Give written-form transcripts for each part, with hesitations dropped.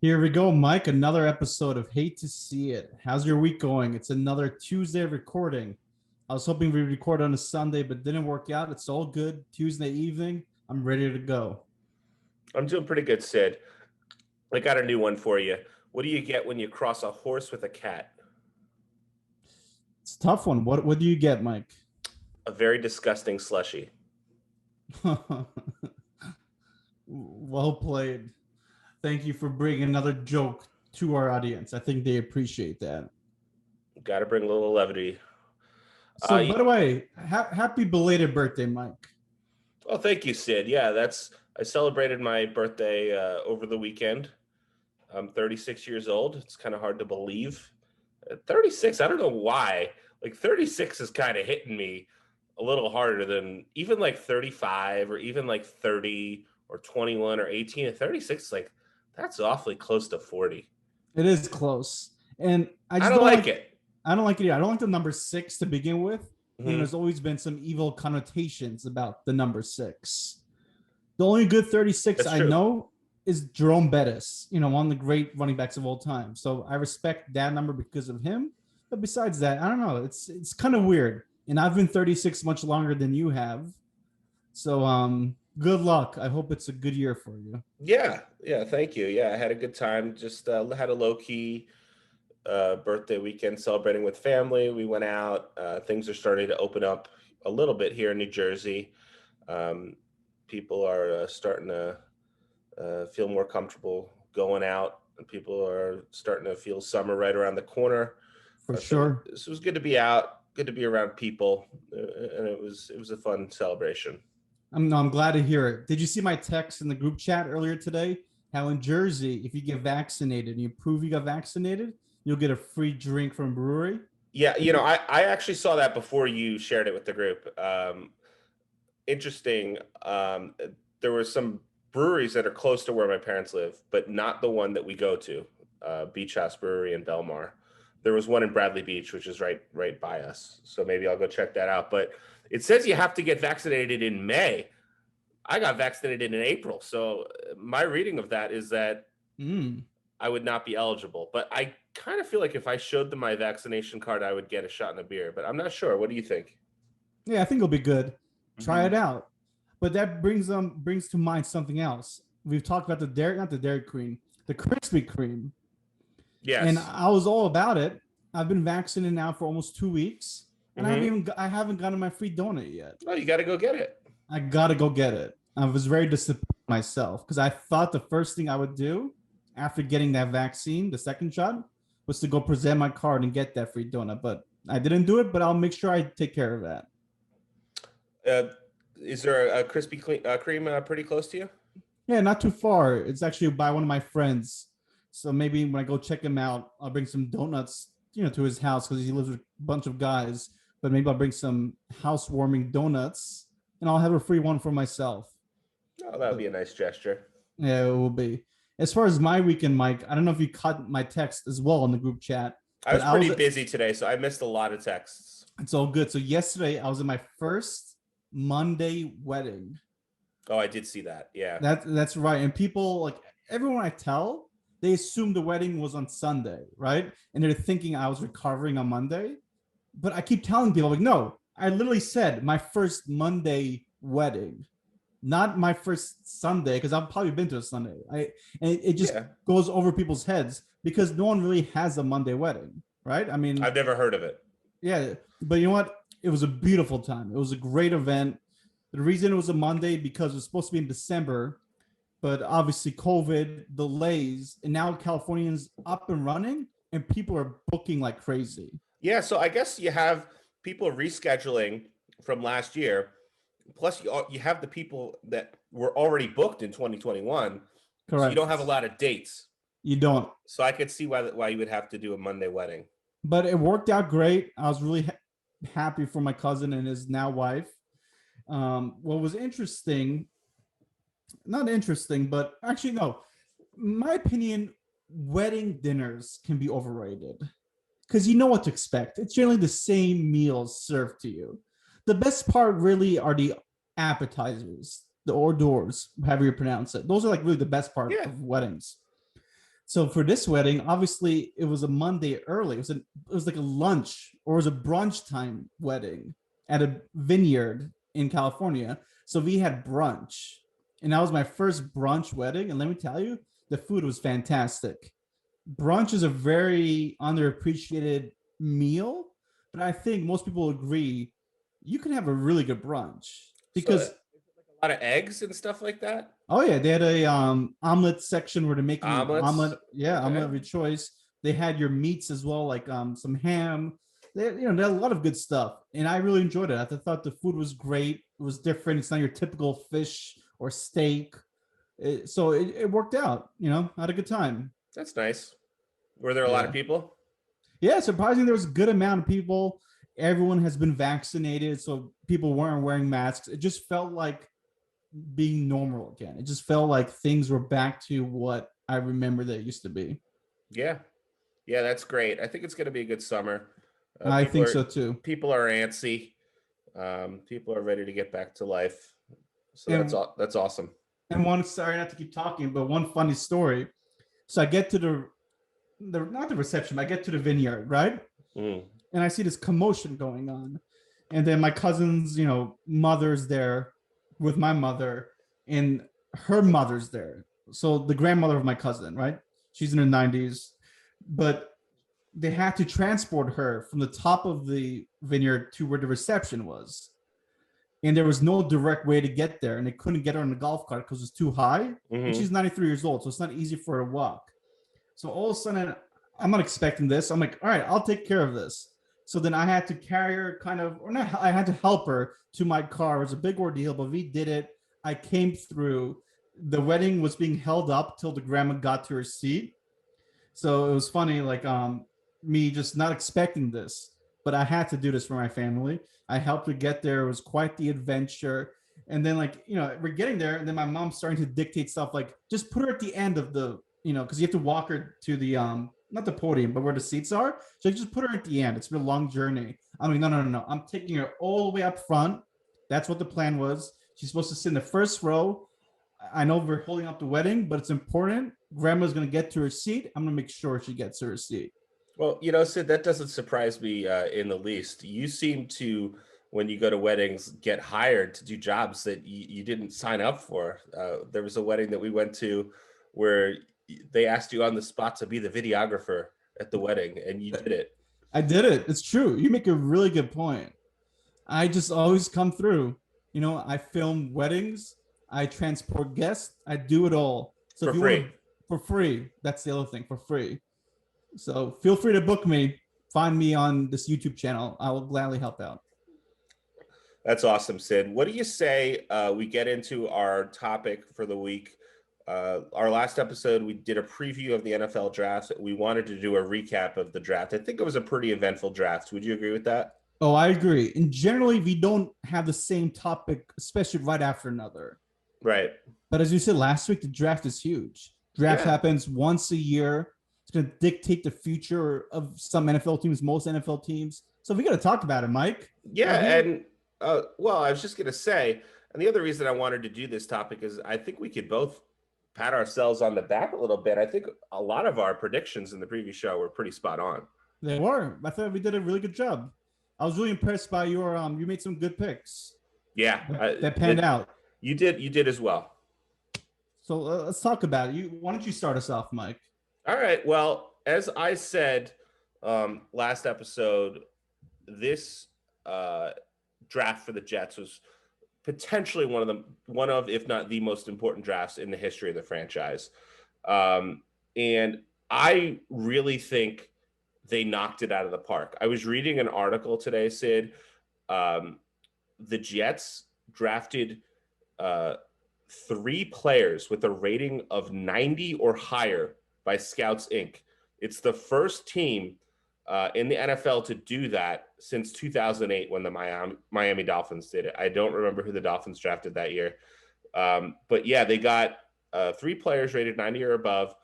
Here we go, Mike. Another episode of Hate to See It. How's your week going? It's another Tuesday recording. I was hoping we'd record on a Sunday, but didn't work out. It's all good. Tuesday evening. I'm ready to go. I'm doing pretty good, Sid. I got a new one for you. What do you get when you cross a horse with a cat? It's a tough one. What do you get, Mike? A very disgusting slushy. Well played. Thank you for bringing another joke to our audience. I think they appreciate that. Got to bring a little levity. So, by the way, happy belated birthday, Mike. Oh, thank you, Sid. Yeah, I celebrated my birthday over the weekend. I'm 36 years old. It's kind of hard to believe. At 36, I don't know why. Like 36 is kind of hitting me a little harder than even like 35 or even like 30 or 21 or 18. At 36, like that's awfully close to 40. It is close. And I don't like it. I don't like it either. I don't like the number 6 to begin with. Mm-hmm. There's always been some evil connotations about the number 6. The only good 36 I know is Jerome Bettis, one of the great running backs of all time. So I respect that number because of him. But besides that, I don't know. It's kind of weird. And I've been 36 much longer than you have. So good luck. I hope it's a good year for you. Yeah, thank you. Yeah, I had a good time. Just had a low-key birthday weekend celebrating with family. We went out. Things are starting to open up a little bit here in New Jersey. People are starting to feel more comfortable going out, and people are starting to feel summer right around the corner. For sure. This was good to be out, good to be around people, and it was a fun celebration. I'm glad to hear it. Did you see my text in the group chat earlier today? How in Jersey, if you get vaccinated and you prove you got vaccinated, you'll get a free drink from a brewery. Yeah, I actually saw that before you shared it with the group. Interesting. There were some breweries that are close to where my parents live, but not the one that we go to, Beach House Brewery in Belmar. There was one in Bradley Beach, which is right by us. So maybe I'll go check that out. But it says you have to get vaccinated in May. I got vaccinated in April. So my reading of that is that I would not be eligible. But I kind of feel like if I showed them my vaccination card, I would get a shot and a beer. But I'm not sure. What do you think? Yeah, I think it'll be good. Try it out. But that brings to mind something else. We've talked about the Dairy Queen, the Krispy Kreme. Yes. And I was all about it. I've been vaccinated now for almost 2 weeks, and I haven't gotten my free donut yet. Oh, you got to go get it. I got to go get it. I was very disappointed myself because I thought the first thing I would do after getting that vaccine, the second shot, was to go present my card and get that free donut. But I didn't do it, but I'll make sure I take care of that. Is there a Krispy Kreme pretty close to you? Yeah, not too far. It's actually by one of my friends. So maybe when I go check him out, I'll bring some donuts, to his house because he lives with a bunch of guys. But maybe I'll bring some housewarming donuts and I'll have a free one for myself. Oh, that would be a nice gesture. Yeah, it will be. As far as my weekend, Mike, I don't know if you caught my text as well in the group chat. I was pretty busy today, so I missed a lot of texts. It's all good. So yesterday I was in my first Monday wedding. Oh, I did see that. Yeah. That's right. And people, like everyone I tell, they assume the wedding was on Sunday, right? And they're thinking I was recovering on Monday. But I keep telling people, like, no, I literally said my first Monday wedding, not my first Sunday, because I've probably been to a Sunday. And it just goes over people's heads because no one really has a Monday wedding, right? I mean, I've never heard of it. Yeah, but you know what? It was a beautiful time. It was a great event. The reason it was a Monday because it was supposed to be in December, but obviously COVID delays, and now Californians up and running, and people are booking like crazy. Yeah, so I guess you have people rescheduling from last year, plus you have the people that were already booked in 2021. Correct. So you don't have a lot of dates. You don't. So I could see why you would have to do a Monday wedding. But it worked out great. I was really happy for my cousin and his now wife. What was interesting, not interesting, but actually, no, my opinion, wedding dinners can be overrated because you know what to expect. It's generally the same meals served to you. The best part really are the appetizers, the hors d'oeuvres, however you pronounce it. Those are like really the best part of weddings. So for this wedding, obviously it was a Monday early. It was like a lunch or it was a brunch time wedding at a vineyard in California. So we had brunch, and that was my first brunch wedding. And let me tell you, the food was fantastic. Brunch is a very underappreciated meal, but I think most people agree you can have a really good brunch So because a lot of eggs and stuff like that. oh yeah, they had a omelet section where they're making an Omelets. omelet. Yeah, Okay. omelet of your choice. They had your meats as well, like some ham. They had a lot of good stuff, and I really enjoyed it. I thought the food was great. It was different. It's not your typical fish or steak. So it worked out. I had a good time. That's nice. Were there a lot of Yeah, people? yeah. Surprisingly, there was a good amount of people. Everyone has been vaccinated, so people weren't wearing masks. It just felt like being normal again. It just felt like things were back to what I remember they used to be. Yeah. Yeah, that's great. I think it's going to be a good summer. I think so too. People are antsy. People are ready to get back to life. So And that's awesome. and one sorry not to keep talking, but one funny story. So I get to the not the reception, I get to the vineyard, right? Mm. And I see this commotion going on. And then my cousin's, mother's there with my mother, and her mother's there. So the grandmother of my cousin, right? She's in her 90s. But they had to transport her from the top of the vineyard to where the reception was. And there was no direct way to get there. And they couldn't get her on the golf cart because it's too high. And she's 93 years old. So it's not easy for her to walk. So all of a sudden, I'm not expecting this. I'm like, all right, I'll take care of this. So then I had to carry her or not, I had to help her to my car. It was a big ordeal, but we did it. I came through. The wedding was being held up till the grandma got to her seat. So it was funny, like me just not expecting this, but I had to do this for my family. I helped her get there. It was quite the adventure. And then we're getting there, and then my mom's starting to dictate stuff like just put her at the end of the, because you have to walk her to the not the podium, but where the seats are. So just put her at the end. It's been a long journey. I'm like, no. I'm taking her all the way up front. That's what the plan was. She's supposed to sit in the first row. I know we're holding up the wedding, but it's important. Grandma's going to get to her seat. I'm going to make sure she gets to her seat. Well, Sid, that doesn't surprise me in the least. You seem to, when you go to weddings, get hired to do jobs that you didn't sign up for. There was a wedding that we went to where they asked you on the spot to be the videographer at the wedding, and you did it. I did it. It's true. You make a really good point. I just always come through. I film weddings. I transport guests. I do it all. So for free. For free. That's the other thing, for free. So feel free to book me. Find me on this YouTube channel. I will gladly help out. That's awesome, Sid. What do you say we get into our topic for the week? Our last episode, we did a preview of the NFL draft. We wanted to do a recap of the draft. I think it was a pretty eventful draft. Would you agree with that? Oh, I agree. And generally, we don't have the same topic, especially right after another. Right. But as you said last week, the draft is huge. Draft happens once a year. It's going to dictate the future of some NFL teams, most NFL teams. So we got to talk about it, Mike. Yeah. And well, I was just going to say, and the other reason I wanted to do this topic is I think we could both pat ourselves on the back a little bit. I think a lot of our predictions in the previous show were pretty spot on. They were. I thought we did a really good job. I was really impressed by your you made some good picks. Yeah. That panned out. You did as well. So let's talk about it. Why don't you start us off, Mike? All right. Well, as I said last episode, this draft for the Jets was potentially one of, if not the most important drafts in the history of the franchise. And I really think they knocked it out of the park. I was reading an article today, Sid. The Jets drafted 3 players with a rating of 90 or higher by Scouts Inc. It's the first team in the NFL to do that since 2008 when the Miami Dolphins did it. I don't remember who the Dolphins drafted that year. But yeah, they got 3 players rated 90 or above.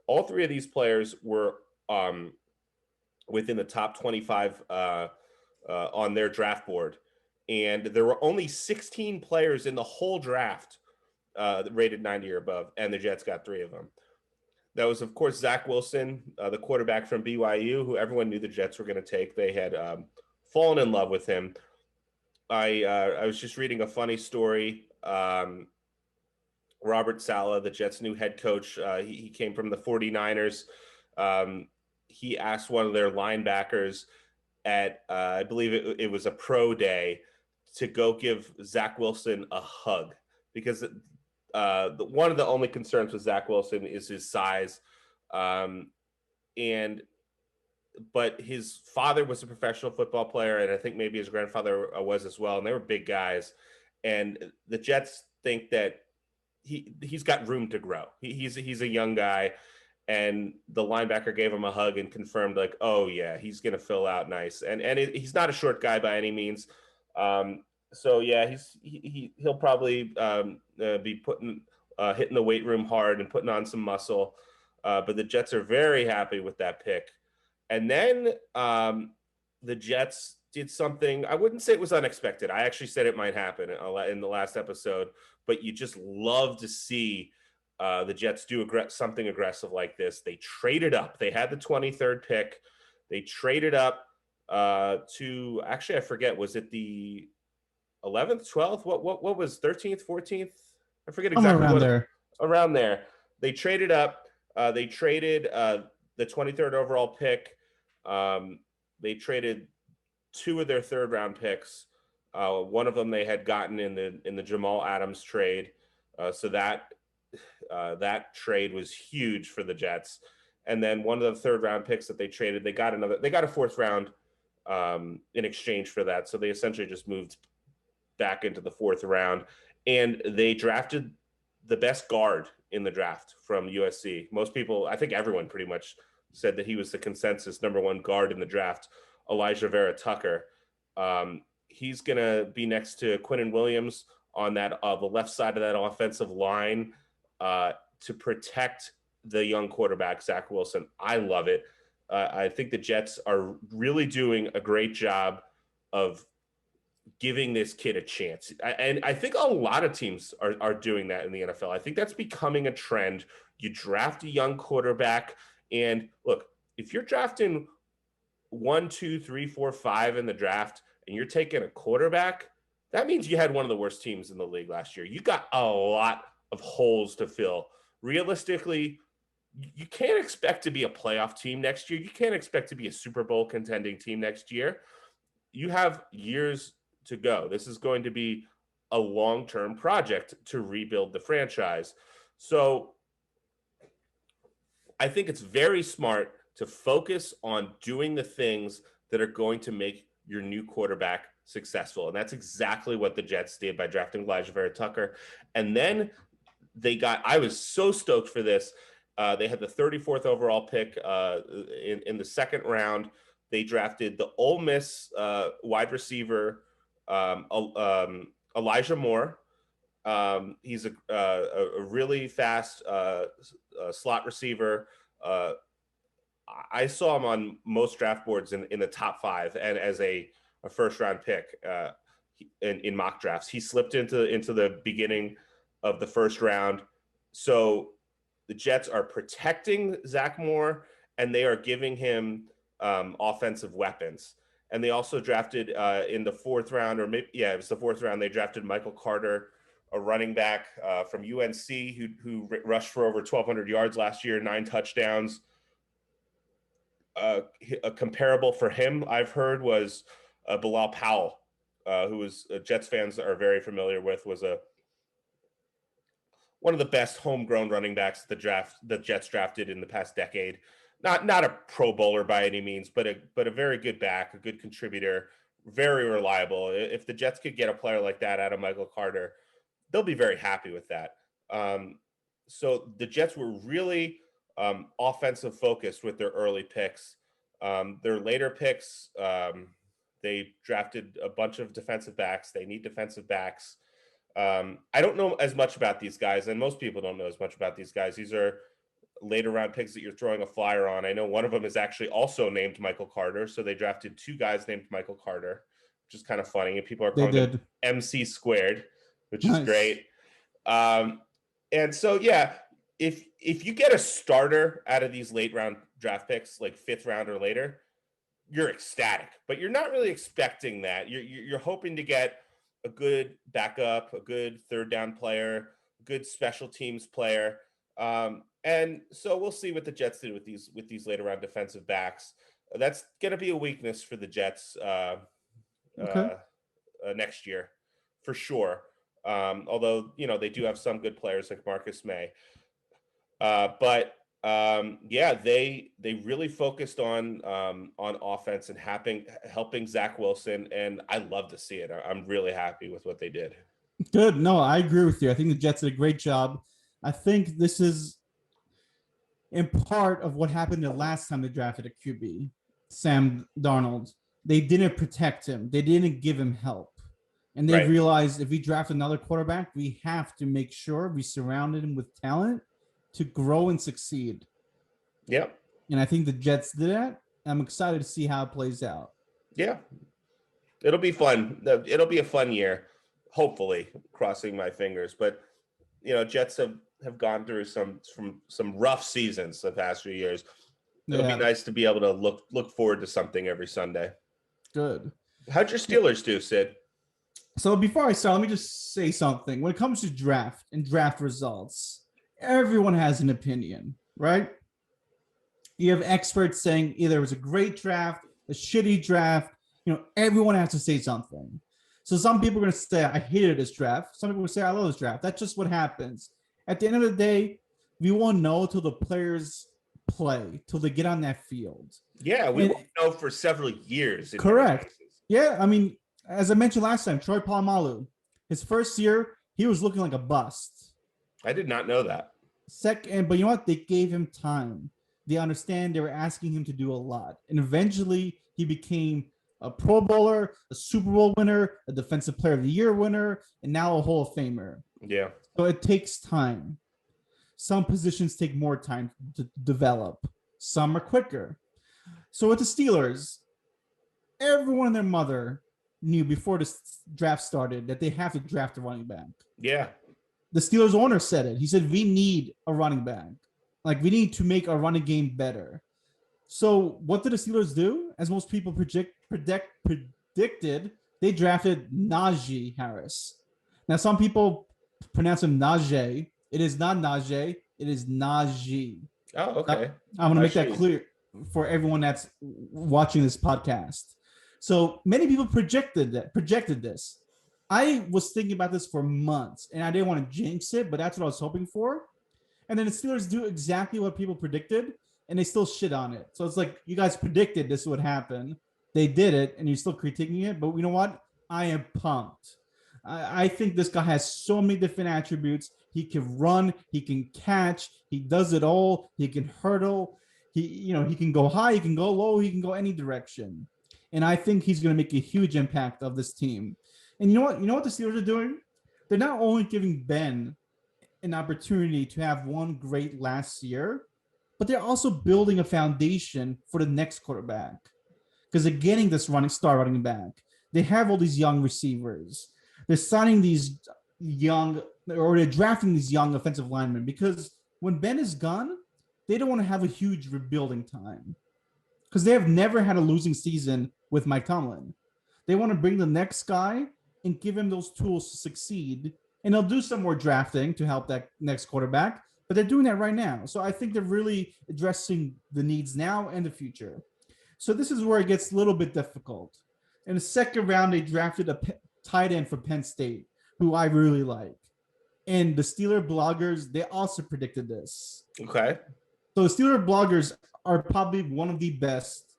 All 3 of these players were within the top 25 on their draft board. And there were only 16 players in the whole draft rated 90 or above, and the Jets got 3 of them. That was, of course, Zach Wilson, the quarterback from BYU, who everyone knew the Jets were going to take. They had fallen in love with him. I was just reading a funny story. Robert Saleh, the Jets' new head coach, he came from the 49ers. He asked one of their linebackers at, I believe it was a pro day, to go give Zach Wilson a hug, because one of the only concerns with Zach Wilson is his size. But his father was a professional football player, and I think maybe his grandfather was as well, and they were big guys. And the Jets think that he's got room to grow. He's a young guy, and the linebacker gave him a hug and confirmed, like, oh yeah, he's going to fill out nice. And he's not a short guy by any means. So yeah, he'll probably be hitting the weight room hard and putting on some muscle. But the Jets are very happy with that pick. And then the Jets did something, I wouldn't say it was unexpected. I actually said it might happen in the last episode, but you just love to see the Jets do something aggressive like this. They traded up. They had the 23rd pick. They traded up to, actually, I forget, was it the 11th, 12th? What was 13th, 14th? I forget exactly. Around there. They traded up. They traded the 23rd overall pick. They traded 2 of their third-round picks. One of them they had gotten in the Jamal Adams trade. So that trade was huge for the Jets. And then one of the third-round picks that they traded, they got a 4th round in exchange for that. So they essentially just moved back into the 4th round, and they drafted the best guard in the draft from USC. Most people, I think everyone pretty much, said that he was the consensus #1 guard in the draft, Elijah Vera Tucker. He's going to be next to Quinnen Williams on that the left side of that offensive line to protect the young quarterback, Zach Wilson. I love it. I think the Jets are really doing a great job of giving this kid a chance. And I think a lot of teams are doing that in the NFL. I think that's becoming a trend. You draft a young quarterback, and look, if you're drafting 1, 2, 3, 4, 5 in the draft, and you're taking a quarterback, that means you had one of the worst teams in the league last year. You got a lot of holes to fill. Realistically, you can't expect to be a playoff team next year. You can't expect to be a Super Bowl contending team next year. You have years to go. This is going to be a long-term project to rebuild the franchise. So I think it's very smart to focus on doing the things that are going to make your new quarterback successful. And that's exactly what the Jets did by drafting Elijah Vera Tucker. And then I was so stoked for this. They had the 34th overall pick in the 2nd round. They drafted the Ole Miss wide receiver, Elijah Moore. He's a really fast slot receiver. I saw him on most draft boards in the top 5, and as a first-round pick in mock drafts. He slipped into the beginning of the 1st round. So the Jets are protecting Zach Moore, and they are giving him offensive weapons. And they also drafted in the 4th round, or maybe, yeah, it was the 4th round, they drafted Michael Carter, a running back from UNC who rushed for over 1,200 yards last year, 9 touchdowns. A comparable for him, I've heard, was Bilal Powell, who was Jets fans are very familiar with, was one of the best homegrown running backs the Jets drafted in the past decade. Not a Pro Bowler by any means, but a very good back, a good contributor, very reliable. If the Jets could get a player like that out of Michael Carter, they'll be very happy with that. So the Jets were really offensive focused with their early picks. Their later picks, they drafted a bunch of defensive backs. They need defensive backs. I don't know as much about these guys, and most people don't know as much about these guys. These are later round picks that you're throwing a flyer on. I know one of them is actually also named Michael Carter. So they drafted 2 guys named Michael Carter, which is kind of funny. And people are calling them MC squared, which is great. And so, yeah, if you get a starter out of these late round draft picks, like 5th round or later, you're ecstatic. But you're not really expecting that. You're hoping to get a good backup, a good third down player, a good special teams player. And so we'll see what the Jets did with these later round defensive backs. That's going to be a weakness for the Jets next year, for sure. Although they do have some good players like Marcus May. But they really focused on offense and helping Zach Wilson, and I love to see it. I'm really happy with what they did. Good. No, I agree with you. I think the Jets did a great job. I think this is in part of what happened the last time they drafted a QB, Sam Darnold. They didn't protect him. They didn't give him help. And they realized if we draft another quarterback, we have to make sure we surrounded him with talent to grow and succeed. Yep. And I think the Jets did that. I'm excited to see how it plays out. Yeah. It'll be fun. It'll be a fun year, hopefully, crossing my fingers. But, Jets have gone through some rough seasons the past few years. It'll be nice to be able to look forward to something every Sunday. Good. How'd your Steelers do, Sid? So before I start, let me just say something. When it comes to draft and draft results, everyone has an opinion, right? You have experts saying either it was a great draft, a shitty draft. Everyone has to say something. So some people are going to say, I hated this draft. Some people will say, I love this draft. That's just what happens. At the end of the day, we won't know till the players play, till they get on that field. Yeah, we won't know for several years. Correct. Yeah, I mean, as I mentioned last time, Troy Polamalu, his first year, he was looking like a bust. I did not know that. Second, but you know what? They gave him time. They understand they were asking him to do a lot. And eventually, he became a Pro Bowler, a Super Bowl winner, a Defensive Player of the Year winner, and now a Hall of Famer. Yeah. So it takes time. Some positions take more time to develop. Some are quicker. So with the Steelers, everyone and their mother knew before the draft started that they have to draft a running back. Yeah. The Steelers owner said it. He said, we need a running back. Like, we need to make our running game better. So what did the Steelers do? As most people predicted, they drafted Najee Harris. Now, some people pronounce him Najee. It is not Najee. It is Najee. Oh, okay. I'm going to make that clear for everyone that's watching this podcast. So many people projected this. I was thinking about this for months, and I didn't want to jinx it, but that's what I was hoping for. And then the Steelers do exactly what people predicted, and they still shit on it. So it's like, you guys predicted this would happen. They did it, and you're still critiquing it. But you know what? I am pumped. I think this guy has so many different attributes. He can run. He can catch. He does it all. He can hurdle. He can go high. He can go low. He can go any direction. And I think he's going to make a huge impact of this team. And you know what? You know what the Steelers are doing? They're not only giving Ben an opportunity to have one great last year, but they're also building a foundation for the next quarterback. Because they're getting this running back. They have all these young receivers. They're signing these they're drafting these young offensive linemen. Because when Ben is gone, they don't want to have a huge rebuilding time. Because they have never had a losing season with Mike Tomlin. They want to bring the next guy and give him those tools to succeed. And they'll do some more drafting to help that next quarterback. But they're doing that right now. So I think they're really addressing the needs now and the future. So this is where it gets a little bit difficult. In the second round, they drafted a tight end for Penn State, who I really like. And the Steeler bloggers, they also predicted this. Okay. So the Steeler bloggers are probably one of the best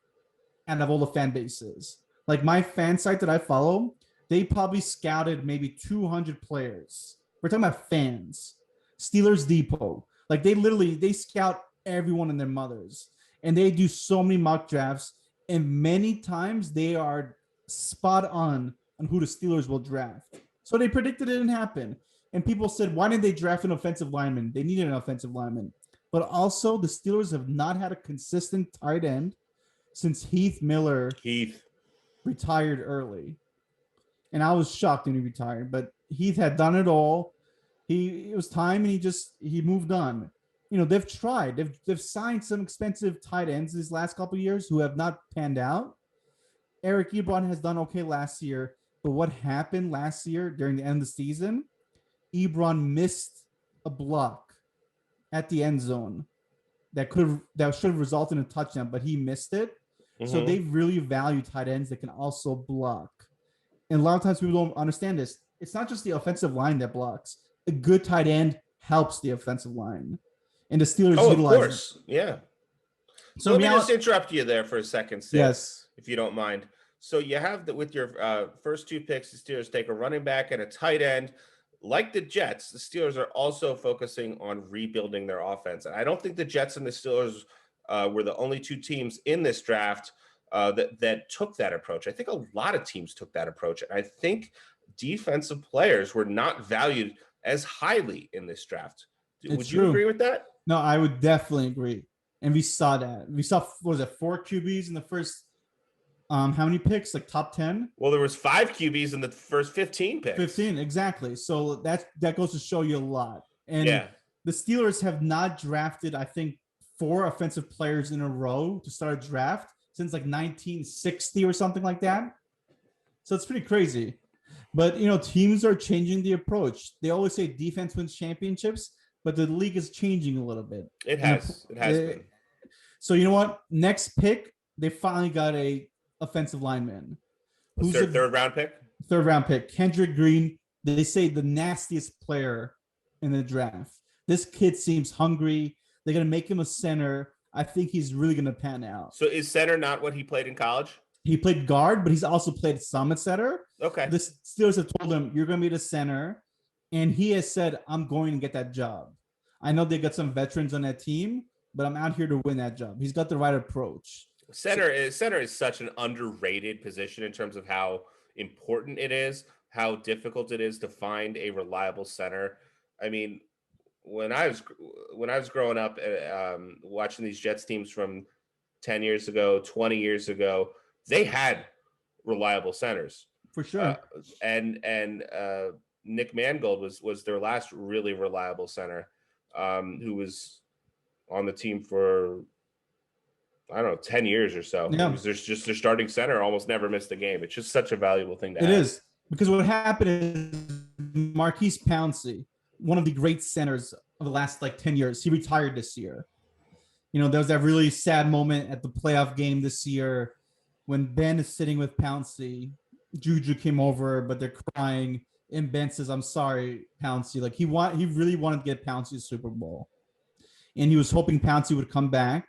out of all the fan bases. Like my fan site that I follow, they probably scouted maybe 200 players. We're talking about fans. Steelers Depot. Like they scout everyone and their mothers. And they do so many mock drafts. And many times they are spot on who the Steelers will draft. So they predicted it didn't happen. And people said, why didn't they draft an offensive lineman? They needed an offensive lineman. But also the Steelers have not had a consistent tight end since Heath Miller retired early. And I was shocked when he retired. But Heath had done it all. It was time, and he moved on. they've tried. They've signed some expensive tight ends these last couple of years who have not panned out. Eric Ebron has done okay last year, but what happened last year during the end of the season? Ebron missed a block at the end zone that should have resulted in a touchdown, but he missed it. Mm-hmm. So they really value tight ends that can also block. And a lot of times people don't understand this. It's not just the offensive line that blocks. A good tight end helps the offensive line. And the Steelers utilize. Of course. Yeah. So let me just interrupt you there for a second, Sid, yes, if you don't mind. So you have with your first 2 picks, the Steelers take a running back and a tight end. Like the Jets, the Steelers are also focusing on rebuilding their offense. And I don't think the Jets and the Steelers were the only 2 teams in this draft that took that approach. I think a lot of teams took that approach. And I think defensive players were not valued as highly in this draft. Would you agree with that? No, I would definitely agree. And we saw that. We saw, what was it, 4 QBs in the first, how many picks? Like top 10? Well, there was 5 QBs in the first 15 picks. 15, exactly. So that goes to show you a lot. And the Steelers have not drafted, I think, 4 offensive players in a row to start a draft since like 1960 or something like that. So it's pretty crazy. But, teams are changing the approach. They always say defense wins championships, but the league is changing a little bit. It has been. So you know what? Next pick, they finally got a offensive lineman. Who's their third round pick? Third round pick. Kendrick Green. They say the nastiest player in the draft. This kid seems hungry. They're going to make him a center. I think he's really going to pan out. So is center not what he played in college? He played guard, but he's also played some at center. Okay. The Steelers have told him, you're going to be the center. And he has said, I'm going to get that job. I know they got some veterans on that team, but I'm out here to win that job. He's got the right approach. Center is such an underrated position in terms of how important it is, how difficult it is to find a reliable center. I mean, when I was growing up, watching these Jets teams from 10 years ago, 20 years ago, they had reliable centers for sure. And Nick Mangold was their last really reliable center, who was on the team for, I don't know, 10 years or so. Yeah. There's just their starting center almost never missed a game. It's just such a valuable thing to have. It is, because what happened is Marquise Pouncey, one of the great centers of the last 10 years, he retired this year. There was that really sad moment at the playoff game this year when Ben is sitting with Pouncey. Juju came over, but they're crying. And Ben says, I'm sorry, Pouncey. He really wanted to get Pouncey a Super Bowl. And he was hoping Pouncey would come back,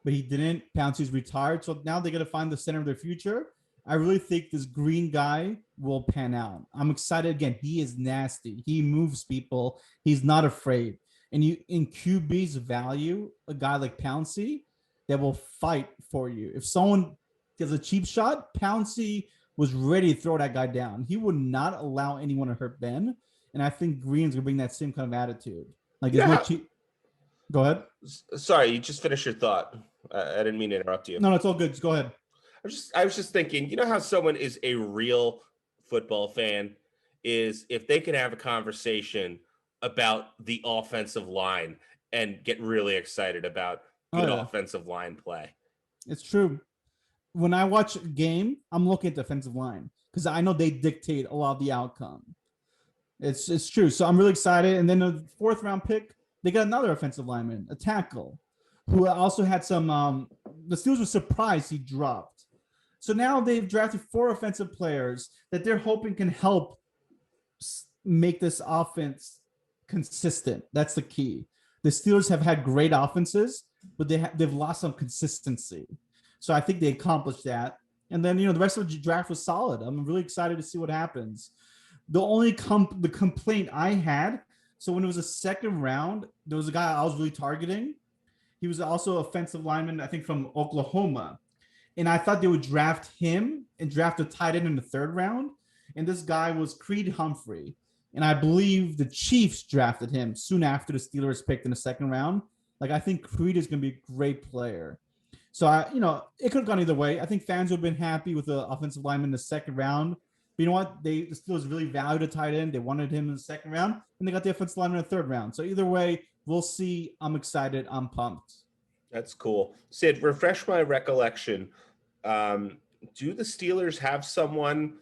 but he didn't. Pouncey's retired. So now they got to find the center of their future. I really think this Green guy will pan out. I'm excited. Again, he is nasty. He moves people. He's not afraid. And in QB's value, a guy like Pouncey that will fight for you. If someone gets a cheap shot, Pouncey was ready to throw that guy down. He would not allow anyone to hurt Ben. And I think Green's going to bring that same kind of attitude. Go ahead. Sorry, you just finished your thought. I didn't mean to interrupt you. No, it's all good. Just go ahead. I was just thinking, you know how someone is a real football fan is if they can have a conversation about the offensive line and get really excited about good offensive line play. It's true. When I watch a game, I'm looking at the defensive line because I know they dictate a lot of the outcome. It's true. So I'm really excited. And then the 4th round pick, they got another offensive lineman, a tackle, who also had some the Steelers were surprised he dropped. So now they've drafted 4 offensive players that they're hoping can help make this offense consistent. That's the key. The Steelers have had great offenses, but they've lost some consistency. So I think they accomplished that. And then, the rest of the draft was solid. I'm really excited to see what happens. The only the complaint I had, so when it was a 2nd round, there was a guy I was really targeting. He was also an offensive lineman, I think, from Oklahoma. And I thought they would draft him and draft a tight end in the 3rd round. And this guy was Creed Humphrey. And I believe the Chiefs drafted him soon after the Steelers picked in the 2nd round. I think Creed is going to be a great player. So, it could have gone either way. I think fans would have been happy with the offensive lineman in the 2nd round. But you know what? The Steelers really valued a tight end. They wanted him in the second round, and they got the offensive lineman in the third round. So either way, we'll see. I'm excited. I'm pumped. That's cool. Sid, refresh my recollection. Do the Steelers have someone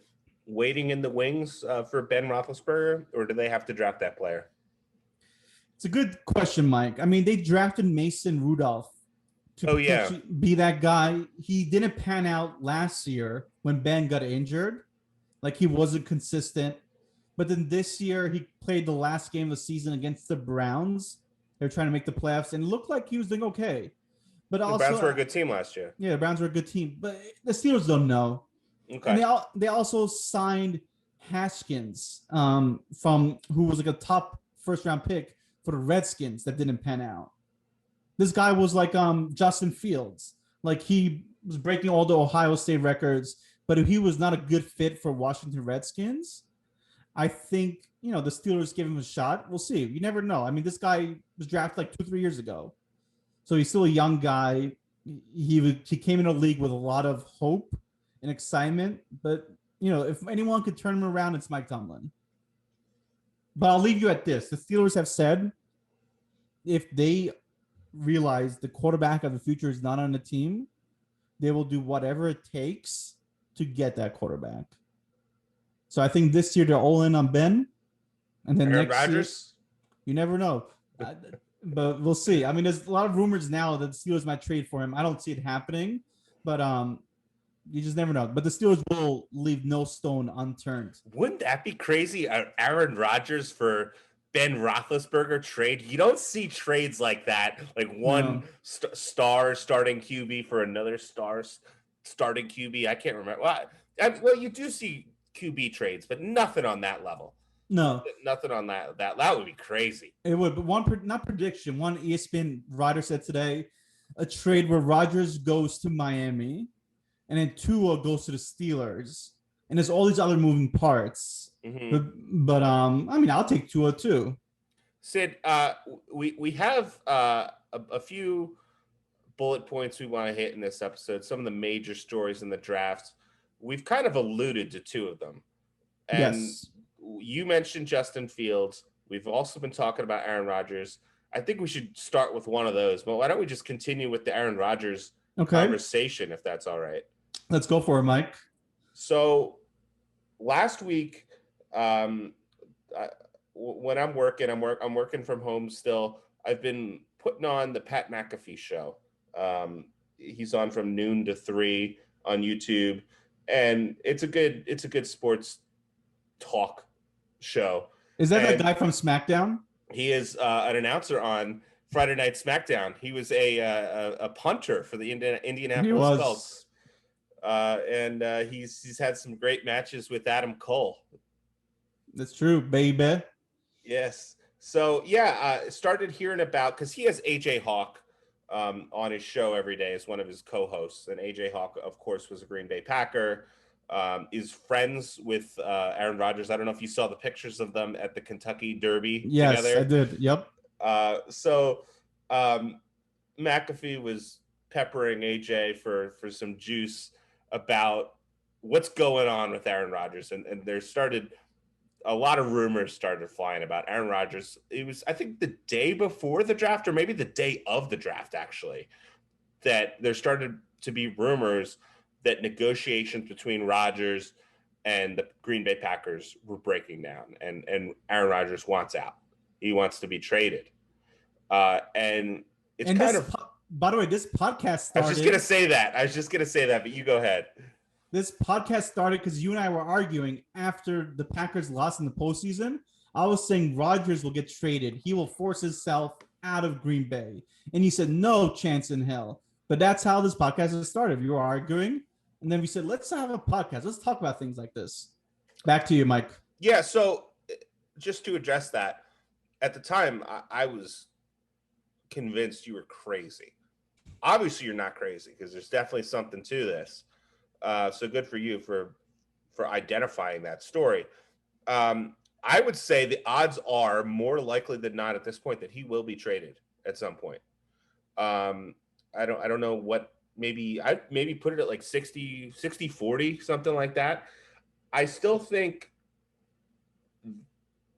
waiting in the wings for Ben Roethlisberger, or do they have to draft that player? It's a good question, Mike. I mean, they drafted Mason Rudolph to potentially be that guy. He didn't pan out last year when Ben got injured. Like, he wasn't consistent. But then this year, he played the last game of the season against the Browns. They were trying to make the playoffs, and it looked like he was doing okay. But the also, Browns were a good team last year. Yeah, the Browns were a good team. But the Steelers don't know. Okay. And they also signed Haskins from who was like a top first-round pick for the Redskins that didn't pan out. This guy was like Justin Fields. Like, he was breaking all the Ohio State records, but if he was not a good fit for Washington Redskins, I think, the Steelers give him a shot. We'll see. You never know. I mean, this guy was drafted like 2-3 years ago. So he's still a young guy. He came in a league with a lot of hope and excitement. But, if anyone could turn him around, it's Mike Tomlin. But I'll leave you at this. The Steelers have said if they realize the quarterback of the future is not on the team, they will do whatever it takes to get that quarterback. So I think this year they're all in on Ben. And then Aaron next Rodgers? year, you never know. But we'll see. I mean, there's a lot of rumors now that the Steelers might trade for him. I don't see it happening, but you just never know. But the Steelers will leave no stone unturned. Wouldn't that be crazy? Aaron Rodgers for Ben Roethlisberger trade? You don't see trades like that. Like one star starting QB for another star starting QB. I can't remember. Well, you do see QB trades, but nothing on that level. No, nothing on that. That would be crazy. It would, but one prediction. One ESPN writer said today, a trade where Rodgers goes to Miami, and then Tua goes to the Steelers, and there's all these other moving parts. Mm-hmm. But I mean, I'll take Tua too. Sid, we have a few bullet points we want to hit in this episode. Some of the major stories in the draft. We've kind of alluded to two of them, and yes. You mentioned Justin Fields. We've also been talking about Aaron Rodgers. I think we should start with one of those. But why don't we just continue with the Aaron Rodgers conversation, if that's all right? Let's go for it, Mike. So last week, when I'm working from home still. I've been putting on the Pat McAfee show. He's on from noon to 3 on YouTube, and it's a good sports talk show. Is that guy from SmackDown? He is an announcer on Friday Night SmackDown. He was a punter for the Indianapolis Colts. And he's had some great matches with Adam Cole. That's true, baby. Yes. So started hearing about, because he has AJ Hawk on his show every day as one of his co-hosts, and AJ Hawk, of course, was a Green Bay Packer. Is friends with Aaron Rodgers. I don't know if you saw the pictures of them at the Kentucky Derby together. Yes, I did. Yep. So McAfee was peppering AJ for some juice about what's going on with Aaron Rodgers. And there started a lot of rumors started flying about Aaron Rodgers. It was, I think, the day before the draft, or maybe the day of the draft, actually, that there started to be rumors that negotiations between Rodgers and the Green Bay Packers were breaking down, and Aaron Rodgers wants out. He wants to be traded. And it's by the way, this podcast started. I was just going to say that, but you go ahead. This podcast started because you and I were arguing after the Packers lost in the postseason. I was saying Rodgers will get traded. He will force himself out of Green Bay. And you said, no chance in hell. But that's how this podcast has started. You were arguing. And then we said, let's have a podcast. Let's talk about things like this. Back to you, Mike. Yeah, so just to address that, at the time, I was convinced you were crazy. Obviously, you're not crazy, because there's definitely something to this. So good for you for identifying that story. I would say the odds are more likely than not at this point that he will be traded at some point. I don't know what. Maybe put it at like 60-40, something like that. I still think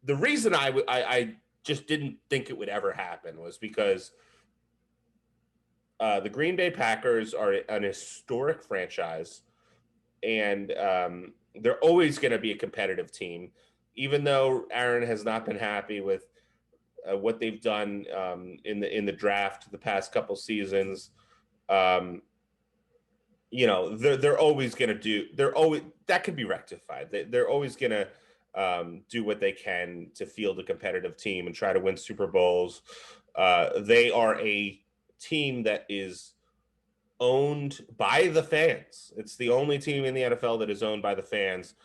the reason I just didn't think it would ever happen was because the Green Bay Packers are an historic franchise, and they're always going to be a competitive team, even though Aaron has not been happy with what they've done in the draft the past couple seasons. They're always going to do. They're always that could be rectified. They're always going to do what they can to field a competitive team and try to win Super Bowls. They are a team that is owned by the fans. It's the only team in the NFL that is owned by the fans.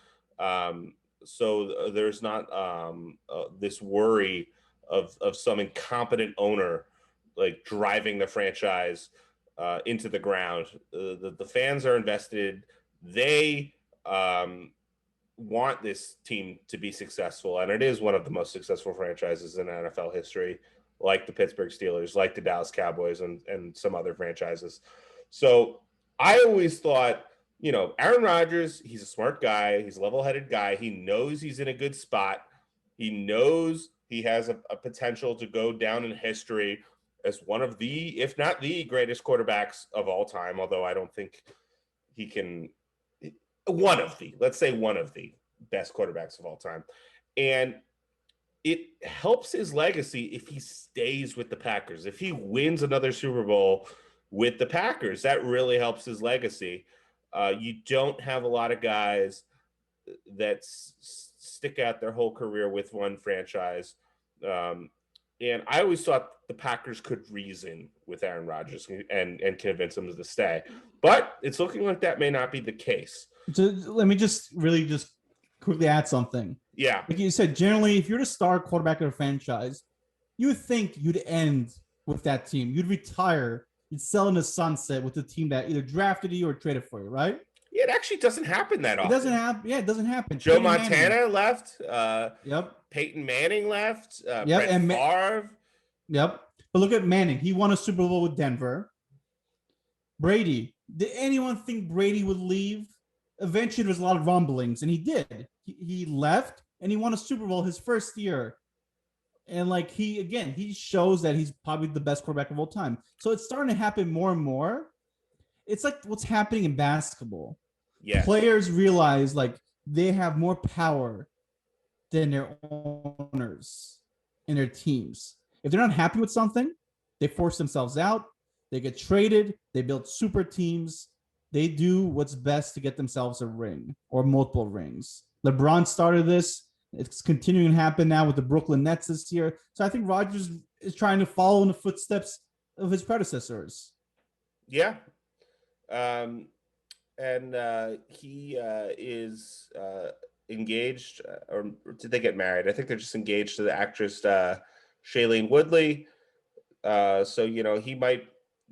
So there's not this worry of some incompetent owner like driving the franchise into the ground. The fans are invested. They want this team to be successful, and it is one of the most successful franchises in NFL history, like the Pittsburgh Steelers, like the Dallas Cowboys, and some other franchises. So I always thought, Aaron Rodgers, he's a smart guy. He's a level-headed guy. He knows he's in a good spot. He knows he has a potential to go down in history as one of the, if not the greatest quarterbacks of all time, although I don't think he can, let's say one of the best quarterbacks of all time. And it helps his legacy if he stays with the Packers. If he wins another Super Bowl with the Packers, that really helps his legacy. You don't have a lot of guys that stick out their whole career with one franchise. And I always thought the Packers could reason with Aaron Rodgers and convince him to stay. But it's looking like that may not be the case. So let me just quickly add something. Yeah. Like you said, generally, if you're the star quarterback of a franchise, you would think you'd end with that team. You'd retire. You'd sell in the sunset with the team that either drafted you or traded for you, right? Yeah, it actually doesn't happen that often. It doesn't happen. Yeah, it doesn't happen. Joe Montana left. Yep. Peyton Manning left. Yep. Brett Favre. Yep. But look at Manning. He won a Super Bowl with Denver. Brady. Did anyone think Brady would leave? Eventually, there was a lot of rumblings, and he did. He left, and he won a Super Bowl his first year. And he shows that he's probably the best quarterback of all time. So it's starting to happen more and more. It's like what's happening in basketball. Yes. Players realize they have more power than their owners and their teams. If they're not happy with something, they force themselves out. They get traded. They build super teams. They do what's best to get themselves a ring or multiple rings. LeBron started this. It's continuing to happen now with the Brooklyn Nets this year. So I think Rodgers is trying to follow in the footsteps of his predecessors. Yeah. He is engaged, or did they get married? I think they're just engaged to the actress Shailene Woodley.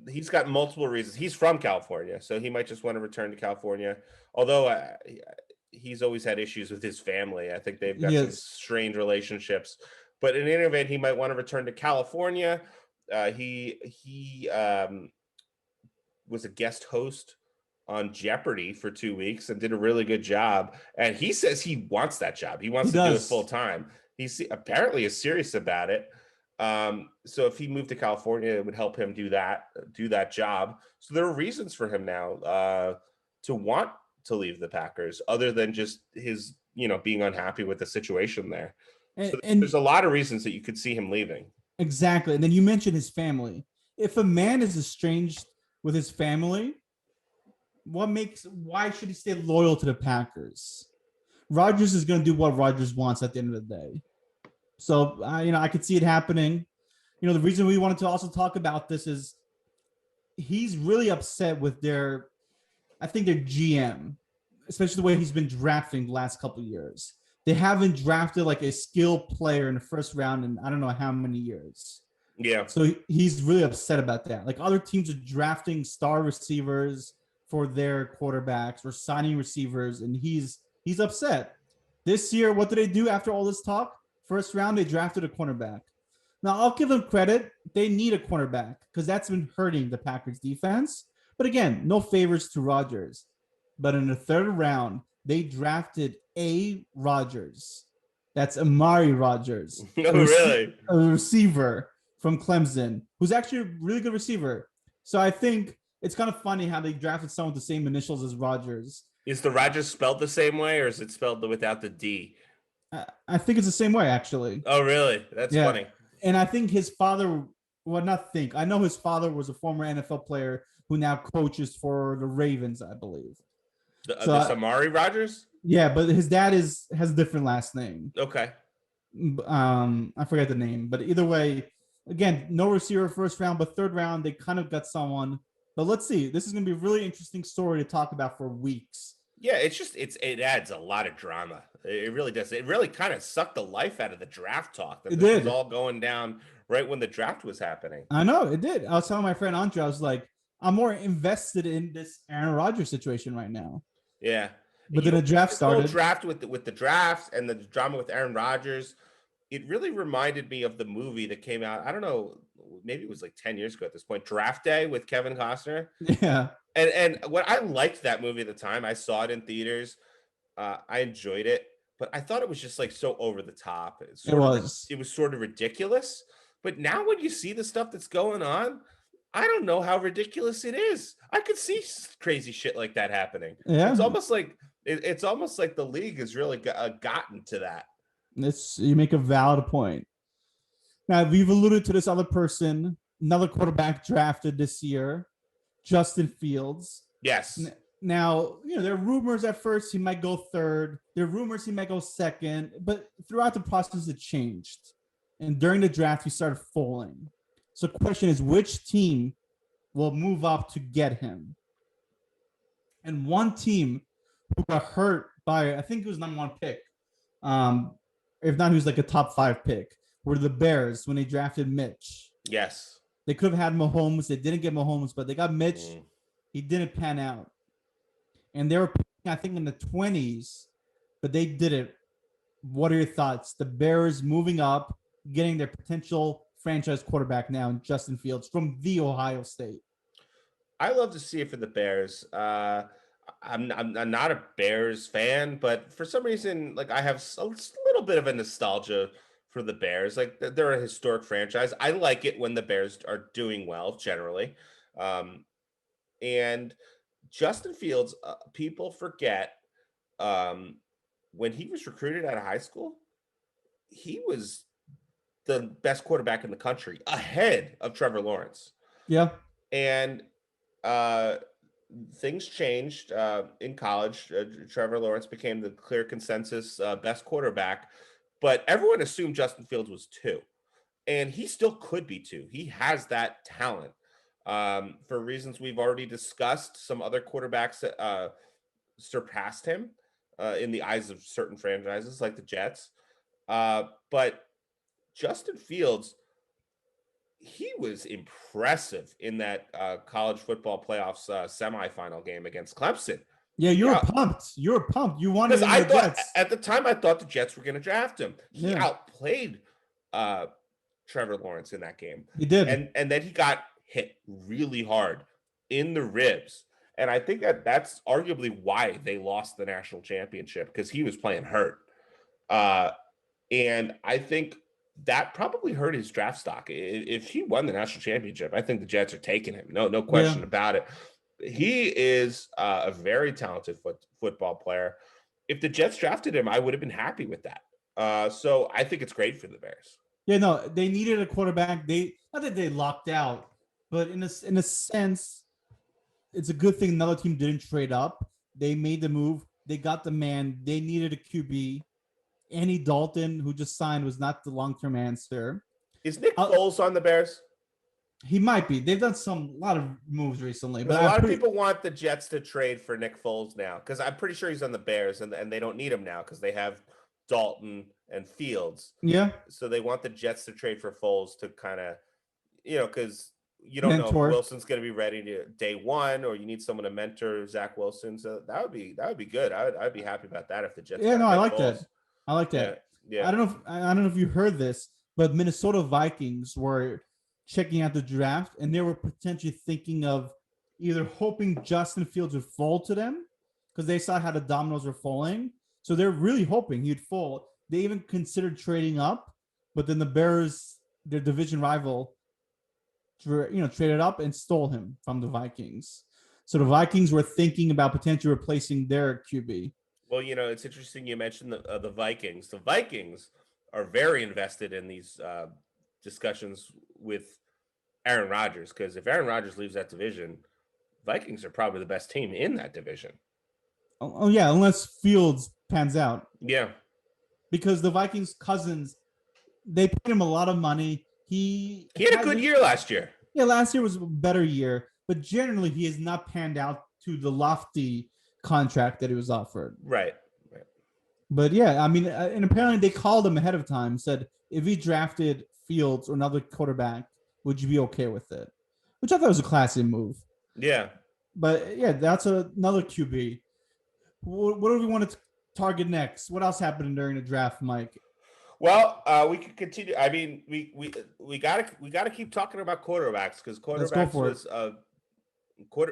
He's got multiple reasons. He's from California, so he might just want to return to California. Although he's always had issues with his family. I think they've got some strained relationships. But in any event, he might want to return to California. He was a guest host on Jeopardy for 2 weeks and did a really good job. And he says he wants that job. He wants to do it full time. He's apparently is serious about it. So if he moved to California, it would help him do that job. So there are reasons for him now to want to leave the Packers, other than just his, being unhappy with the situation there. And there's a lot of reasons that you could see him leaving. Exactly. And then you mentioned his family. If a man is estranged with his family, why should he stay loyal to the Packers? Rodgers is going to do what Rodgers wants at the end of the day. So, I could see it happening. The reason we wanted to also talk about this is he's really upset with their GM, especially the way he's been drafting the last couple of years. They haven't drafted a skilled player in the first round in I don't know how many years. Yeah. So he's really upset about that. Other teams are drafting star receivers for their quarterbacks or signing receivers, and he's upset. This year, what did they do after all this talk? First round, they drafted a cornerback. Now, I'll give them credit. They need a cornerback because that's been hurting the Packers defense. But again, no favors to Rodgers. But in the third round, they drafted A. Rodgers. That's Amari Rodgers. Oh, really? A receiver from Clemson, who's actually a really good receiver. So I think it's kind of funny how they drafted someone with the same initials as Rodgers. Is the Rodgers spelled the same way, or is it spelled without the D? I think it's the same way, actually. Oh, really? That's funny. And I think his father, well, not think. I know his father was a former NFL player who now coaches for the Ravens, I believe. This Amari Rodgers? Yeah, but his dad has a different last name. Okay. I forget the name, but either way, again, no receiver first round, but third round they kind of got someone. But let's see. This is going to be a really interesting story to talk about for weeks. Yeah, it adds a lot of drama. It really does. It really kind of sucked the life out of the draft talk. It did. Was all going down right when the draft was happening. I know it did. I was telling my friend Andre, I was like, I'm more invested in this Aaron Rodgers situation right now. Yeah. But then the draft started. The draft with the draft and the drama with Aaron Rodgers, it really reminded me of the movie that came out. I don't know, maybe it was like 10 years ago at this point. Draft Day with Kevin Costner. Yeah. And what I liked that movie at the time, I saw it in theaters. I enjoyed it, but I thought it was just like so over the top. It was sort of ridiculous. But now when you see the stuff that's going on, I don't know how ridiculous it is. I could see crazy shit like that happening. Yeah. It's almost like the league has really gotten to that. You make a valid point. Now, we've alluded to this other person, another quarterback drafted this year, Justin Fields. Yes. Now, there are rumors at first he might go third. There are rumors he might go second. But throughout the process, it changed. And during the draft, he started falling. So the question is, which team will move up to get him? And one team who got hurt by, I think it was number one pick, if not, he was like a top 5 pick, were the Bears when they drafted Mitch. Yes. They could have had Mahomes. They didn't get Mahomes, but they got Mitch. He didn't pan out. And they were picking, I think, in the 20s, but they did it. What are your thoughts? The Bears moving up, getting their potential franchise quarterback now in Justin Fields from the Ohio State. I love to see it for the Bears. I'm not a Bears fan, but for some reason, like I have a little bit of a nostalgia for the Bears. Like they're a historic franchise. I like it when the Bears are doing well generally. And Justin Fields, people forget when he was recruited out of high school, he was the best quarterback in the country, ahead of Trevor Lawrence. Yeah. And things changed in college. Trevor Lawrence became the clear consensus best quarterback, but everyone assumed Justin Fields was 2. And he still could be 2. He has that talent. For reasons we've already discussed, some other quarterbacks surpassed him in the eyes of certain franchises like the Jets. But Justin Fields, he was impressive in that college football playoffs semifinal game against Clemson. Yeah, you were pumped. You were pumped. You wanted the Jets. At the time, I thought the Jets were going to draft him. He outplayed Trevor Lawrence in that game. He did. And then he got hit really hard in the ribs. And I think that's arguably why they lost the national championship, because he was playing hurt. And I think that probably hurt his draft stock. If he won the national championship, I think the Jets are taking him. No question about it. He is a very talented football player. If the Jets drafted him, I would have been happy with that. So I think it's great for the Bears. Yeah, no, they needed a quarterback. Not that they locked out, but in a sense, it's a good thing another team didn't trade up. They made the move. They got the man. They needed a QB. Andy Dalton, who just signed, was not the long-term answer. Is Nick Foles on the Bears? He might be. They've done a lot of moves recently. But a lot of people want the Jets to trade for Nick Foles now, because I'm pretty sure he's on the Bears, and they don't need him now because they have Dalton and Fields. Yeah. So they want the Jets to trade for Foles to kind of, because you don't know if Wilson's going to be ready to day one, or you need someone to mentor Zach Wilson. So that would be good. I'd be happy about that if the Jets. Yeah, no, I like that. I like that. Yeah. I don't know if you heard this, but Minnesota Vikings were checking out the draft, and they were potentially thinking of either hoping Justin Fields would fall to them, because they saw how the dominoes were falling. So they're really hoping he'd fall. They even considered trading up, but then the Bears, their division rival, traded up and stole him from the Vikings. So the Vikings were thinking about potentially replacing their QB. Well, it's interesting you mentioned the Vikings. The Vikings are very invested in these discussions with Aaron Rodgers, because if Aaron Rodgers leaves that division, Vikings are probably the best team in that division. Oh yeah, unless Fields pans out. Yeah. Because the Vikings' Cousins, they paid him a lot of money. He had a good year last year. Yeah, last year was a better year, but generally he has not panned out to the lofty contract that he was offered. Right. But yeah, I mean, and apparently they called him ahead of time, said, if he drafted Fields or another quarterback, would you be okay with it? Which I thought was a classy move. Yeah. But yeah, that's another QB. What do we want to target next? What else happened during the draft, Mike? Well, we could continue. I mean, we gotta keep talking about quarterbacks, because quarterbacks was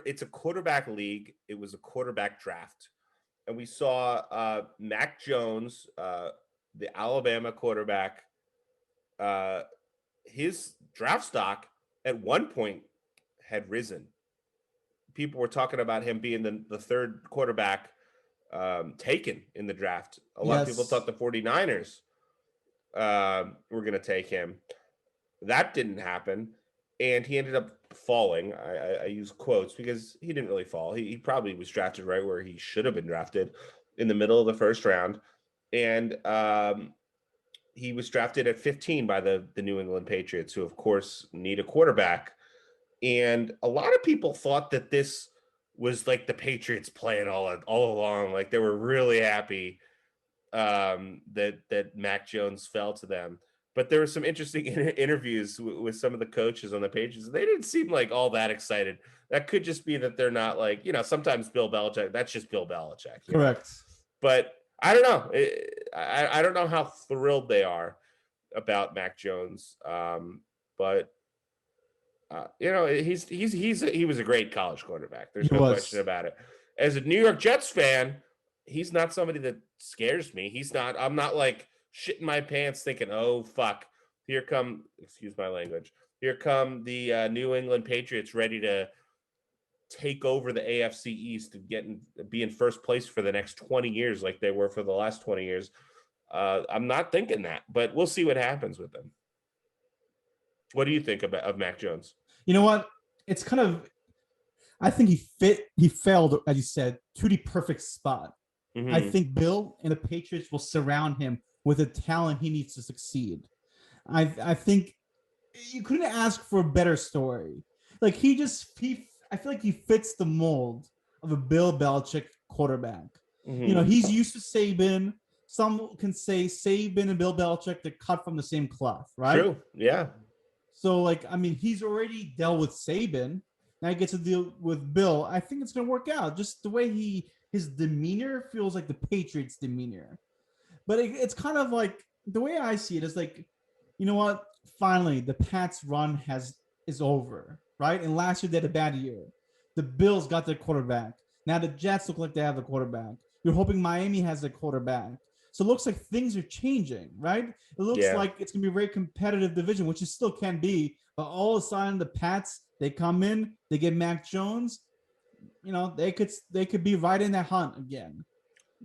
it's a quarterback league. It was a quarterback draft, and we saw Mac Jones, the Alabama quarterback. His draft stock at one point had risen. People were talking about him being the third quarterback taken in the draft. A lot of people thought the 49ers were going to take him. That didn't happen, and he ended up falling. I use quotes because he didn't really fall. He probably was drafted right where he should have been drafted, in the middle of the first round, and he was drafted at 15 by the New England Patriots, who of course need a quarterback. And a lot of people thought that this was like the Patriots playing all along. Like they were really happy that Mac Jones fell to them. But there were some interesting interviews with some of the coaches on the Patriots. They didn't seem like all that excited. That could just be that they're not like, sometimes Bill Belichick, that's just Bill Belichick. Correct. But I don't know. I don't know how thrilled they are about Mac Jones. But he was a great college quarterback. There's no question about it. As a New York Jets fan, he's not somebody that scares me. I'm not like shitting my pants thinking, oh fuck, excuse my language. Here come the New England Patriots ready to take over the AFC East and be in first place for the next 20 years like they were for the last 20 years. I'm not thinking that, but we'll see what happens with them. What do you think of Mac Jones? You know what? It's kind of, I think he failed, as you said, to the perfect spot. Mm-hmm. I think Bill and the Patriots will surround him with the talent he needs to succeed. I think you couldn't ask for a better story. Like I feel like he fits the mold of a Bill Belichick quarterback. Mm-hmm. He's used to Saban. Some can say Saban and Bill Belichick, they're cut from the same cloth, right? True. Yeah. So, he's already dealt with Saban. Now he gets to deal with Bill. I think it's going to work out. Just the way his demeanor feels like the Patriots' demeanor. But it's kind of like, the way I see it is like, you know what? Finally, the Pats' run is over, right? And last year they had a bad year. The Bills got their quarterback. Now the Jets look like they have a quarterback. You're hoping Miami has a quarterback. So it looks like things are changing, right? It looks like it's going to be a very competitive division, which it still can be. But all of a sudden, the Pats, they come in, they get Mac Jones. They could be right in that hunt again.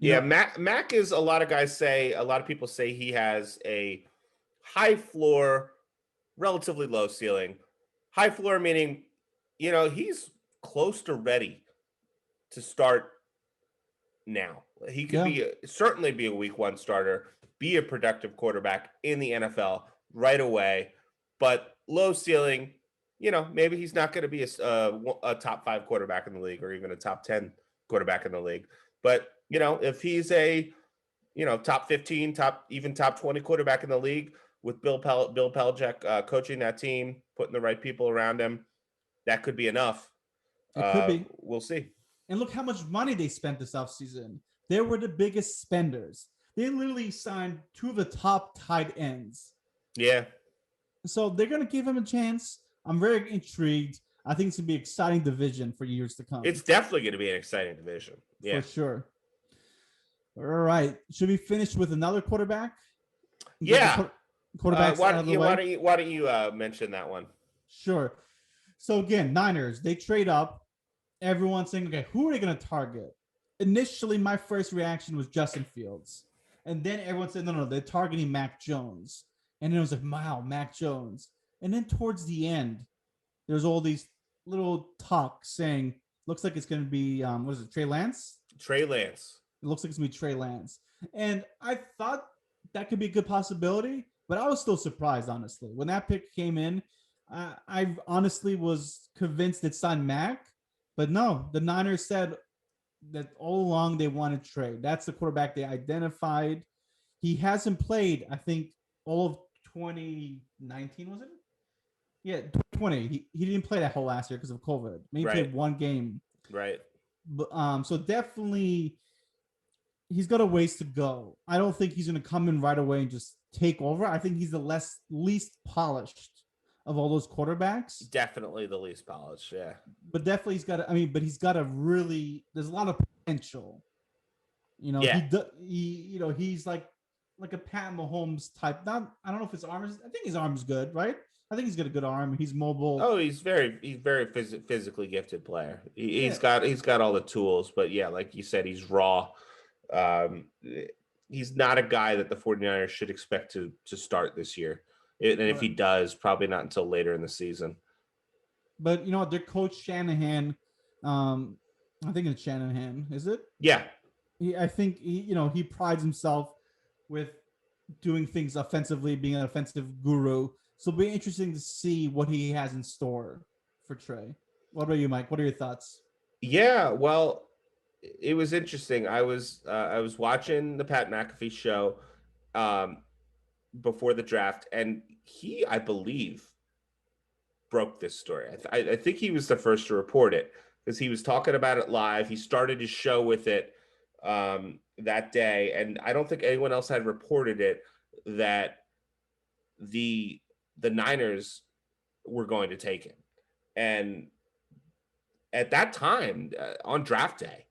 Mac is, a lot of people say he has a high floor, relatively low ceiling. High floor meaning, he's close to ready to start now. He could certainly be a week one starter, be a productive quarterback in the NFL right away, but low ceiling, maybe he's not going to be a top 5 quarterback in the league or even a top 10 quarterback in the league. But, if he's a, top 15, top 20 quarterback in the league with Bill Belichick coaching that team, putting the right people around him, that could be enough. It could be. We'll see. And look how much money they spent this offseason. They were the biggest spenders. They literally signed 2 of the top tight ends. Yeah. So they're going to give him a chance. I'm very intrigued. I think it's gonna be an exciting division for years to come. It's definitely going to be an exciting division. Yeah. For sure. All right. Should we finish with another quarterback? Get Yeah. the quarterbacks out of the way. Why don't you mention that one? Sure. So again, Niners, they trade up. Everyone's saying, okay, who are they going to target? Initially, my first reaction was Justin Fields. And then everyone said, no, they're targeting Mac Jones. And then it was like, wow, Mac Jones. And then towards the end, there's all these little talk saying, looks like it's going to be, what is it, Trey Lance? Trey Lance. It looks like it's going to be Trey Lance. And I thought that could be a good possibility, but I was still surprised, honestly. When that pick came in, I honestly was convinced it's on Mac. But no, the Niners said that all along they wanted Trey. That's the quarterback they identified. He hasn't played, I think, all of 2019, was it? Yeah, 2020. He didn't play that whole last year because of COVID. Maybe he played one game. Right. But, so definitely he's got a ways to go. I don't think he's going to come in right away and just take over. I think he's the least polished of all those quarterbacks. Definitely the least polished, yeah. But definitely he's got a really, there's a lot of potential. You know, he's like a Pat Mahomes type. I don't know if his arm is, I think his arm's good, right? I think he's got a good arm. He's mobile. Oh, he's very physically gifted player. He's got all the tools, but yeah, like you said, he's raw. He's not a guy that the 49ers should expect to start this year. And if he does, probably not until later in the season. But you know what? Their coach Shanahan, I think it's Shanahan, is it? Yeah. I think he prides himself with doing things offensively, being an offensive guru. So it'll be interesting to see what he has in store for Trey. What about you, Mike? What are your thoughts? Yeah, well, it was interesting. I was watching the Pat McAfee show before the draft, and he, I believe, broke this story. I think he was the first to report it because he was talking about it live. He started his show with it that day, and I don't think anyone else had reported it that the Niners were going to take him. And at that time, on draft day,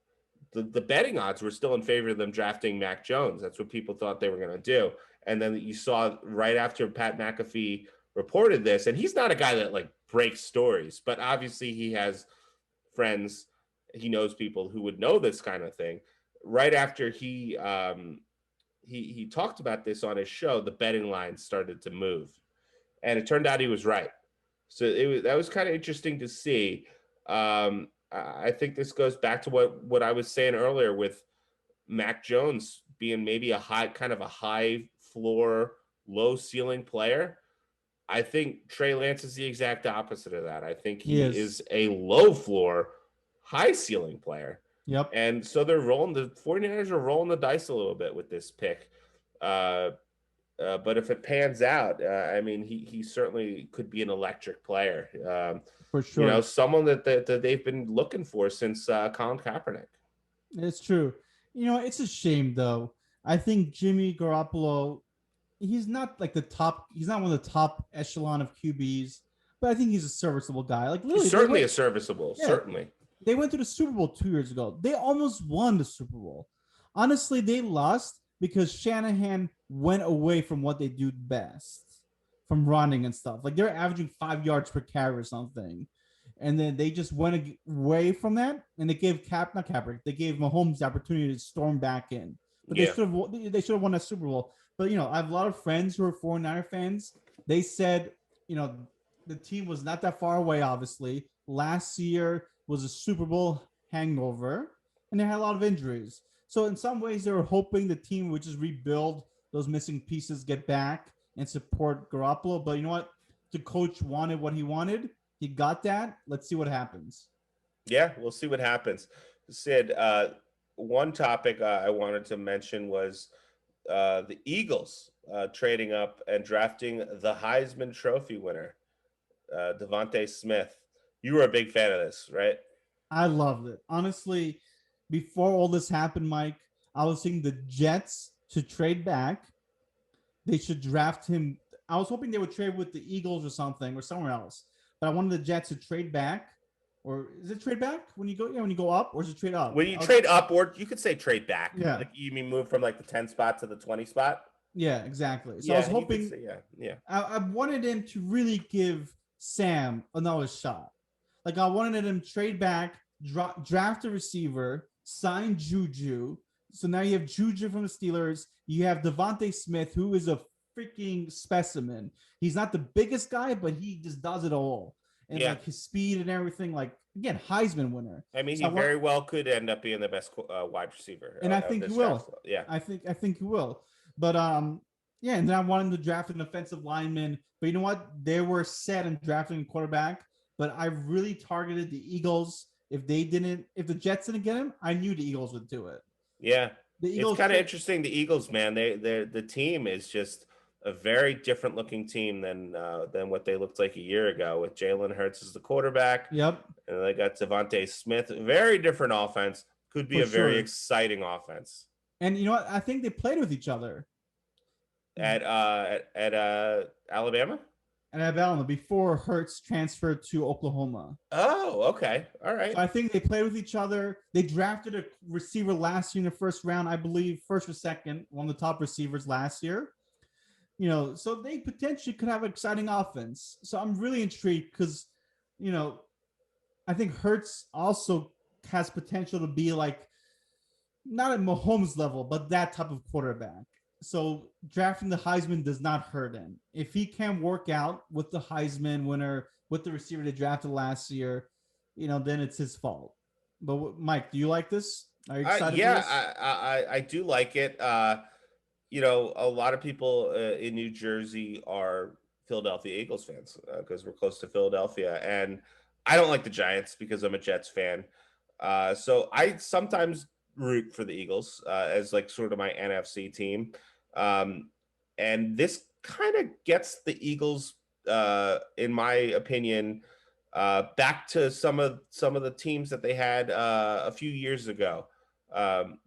the betting odds were still in favor of them drafting Mac Jones. That's what people thought they were going to do. And then you saw right after Pat McAfee reported this, and he's not a guy that like breaks stories, but obviously he has friends, he knows people who would know this kind of thing. Right after he talked about this on his show, the betting line started to move, and it turned out he was right. So that was kind of interesting to see. I think this goes back to what I was saying earlier with Mac Jones being maybe a high floor, low ceiling player. I think Trey Lance is the exact opposite of that. I think he is a low floor, high ceiling player. Yep. And so the 49ers are rolling the dice a little bit with this pick. But if it pans out, I mean, he certainly could be an electric player. For sure. Someone that they've been looking for since Colin Kaepernick. It's true. It's a shame, though. I think Jimmy Garoppolo, he's not like he's not one of the top echelon of QBs, but I think he's a serviceable guy. Like literally, he's certainly certainly. They went to the Super Bowl 2 years ago. They almost won the Super Bowl. Honestly, they lost because Shanahan went away from what they do best, from running and stuff. Like they're averaging 5 yards per carry or something. And then they just went away from that, and they gave they gave Mahomes the opportunity to storm back in. But they should have won that Super Bowl. But I have a lot of friends who are 49er fans. They said, the team was not that far away, obviously. Last year was a Super Bowl hangover, and they had a lot of injuries. So in some ways, they were hoping the team would just rebuild those missing pieces, get back, and support Garoppolo. But you know what? The coach wanted what he wanted. He got that. Let's see what happens. Yeah, we'll see what happens. Sid, one topic I wanted to mention was the Eagles trading up and drafting the Heisman Trophy winner, Devontae Smith. You were a big fan of this, right? I loved it. Honestly, before all this happened, Mike, I was thinking the Jets should trade back. They should draft him. I was hoping they would trade with the Eagles or something or somewhere else. but I wanted the Jets to trade back. Or is it trade back when you go? Yeah, when you go up, or is it trade up? When you trade up, or you could say trade back. Yeah. Like you mean move from like the 10 spot to the 20 spot. Yeah, exactly. So I was Yeah, you could hoping. say, yeah. I wanted him to really give Sam another shot. Like I wanted him to trade back, draft a receiver, sign Juju. So now you have Juju from the Steelers. You have Devontae Smith, who is a freaking specimen. He's not the biggest guy, but he just does it all. And Yeah. like his speed and everything, like again, Heisman winner. I mean, So he very well could end up being the best wide receiver. And I think he will. Yeah. I think he will. But yeah, and then I wanted to draft an offensive lineman. But you know what? They were set in drafting a quarterback. But I really targeted the Eagles. If the Jets didn't get him, I knew the Eagles would do it. Yeah. The Eagles. It's kind of interesting. The Eagles, man, the team is just a very different looking team than what they looked like a year ago with Jalen Hurts as the quarterback. Yep. And they got Devontae Smith. Very different offense. Could be very exciting offense. And you know what? I think they played with each other at Alabama. And Alabama before Hurts transferred to Oklahoma. Oh, okay. All right. So I think they played with each other. They drafted a receiver last year in the first round, I believe, first or second, one of the top receivers last year. You know, so they potentially could have an exciting offense. So I'm really intrigued because, you know, I think Hurts also has potential to be like, not at Mahomes level, but that type of quarterback. So drafting the Heisman does not hurt him. If he can work out with the Heisman winner, with the receiver they drafted last year, you know, then it's his fault. But Mike, do you like this? Are you excited for this? I do like it. You know, a lot of people in New Jersey are Philadelphia Eagles fans because we're close to Philadelphia. And I don't like the Giants because I'm a Jets fan. So I sometimes root for the Eagles as like sort of my NFC team. And this kind of gets the Eagles, in my opinion, back to some of the teams that they had a few years ago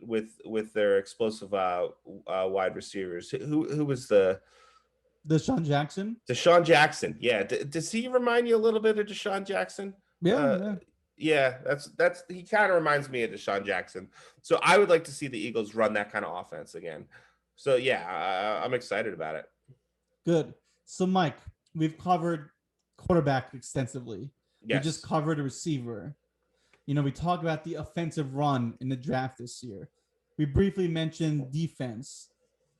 with their explosive wide receivers. Who was Deshaun Jackson? Deshaun Jackson. Yeah. Does he remind you a little bit of Deshaun Jackson? Yeah, that's he kind of reminds me of Deshaun Jackson. So I would like to see the Eagles run that kind of offense again. So yeah, I'm excited about it. Good. So Mike, we've covered quarterback extensively. Yes. We just covered a receiver. You know, we talked about the offensive run in the draft this year. We briefly mentioned defense,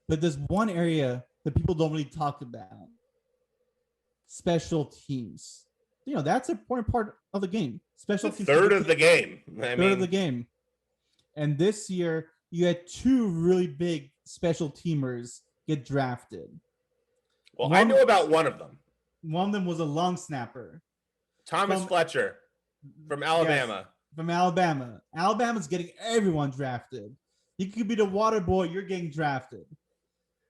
but there's one area that people don't really talk about: special teams. You know, that's an important part of the game. Special teams. Third of the game. Third of the game. And this year, you had two really big special teamers get drafted. Well, I know about one of them. One of them was a long snapper. Thomas Fletcher from Alabama. Yes, from Alabama. Alabama's getting everyone drafted. You could be the water boy. You're getting drafted.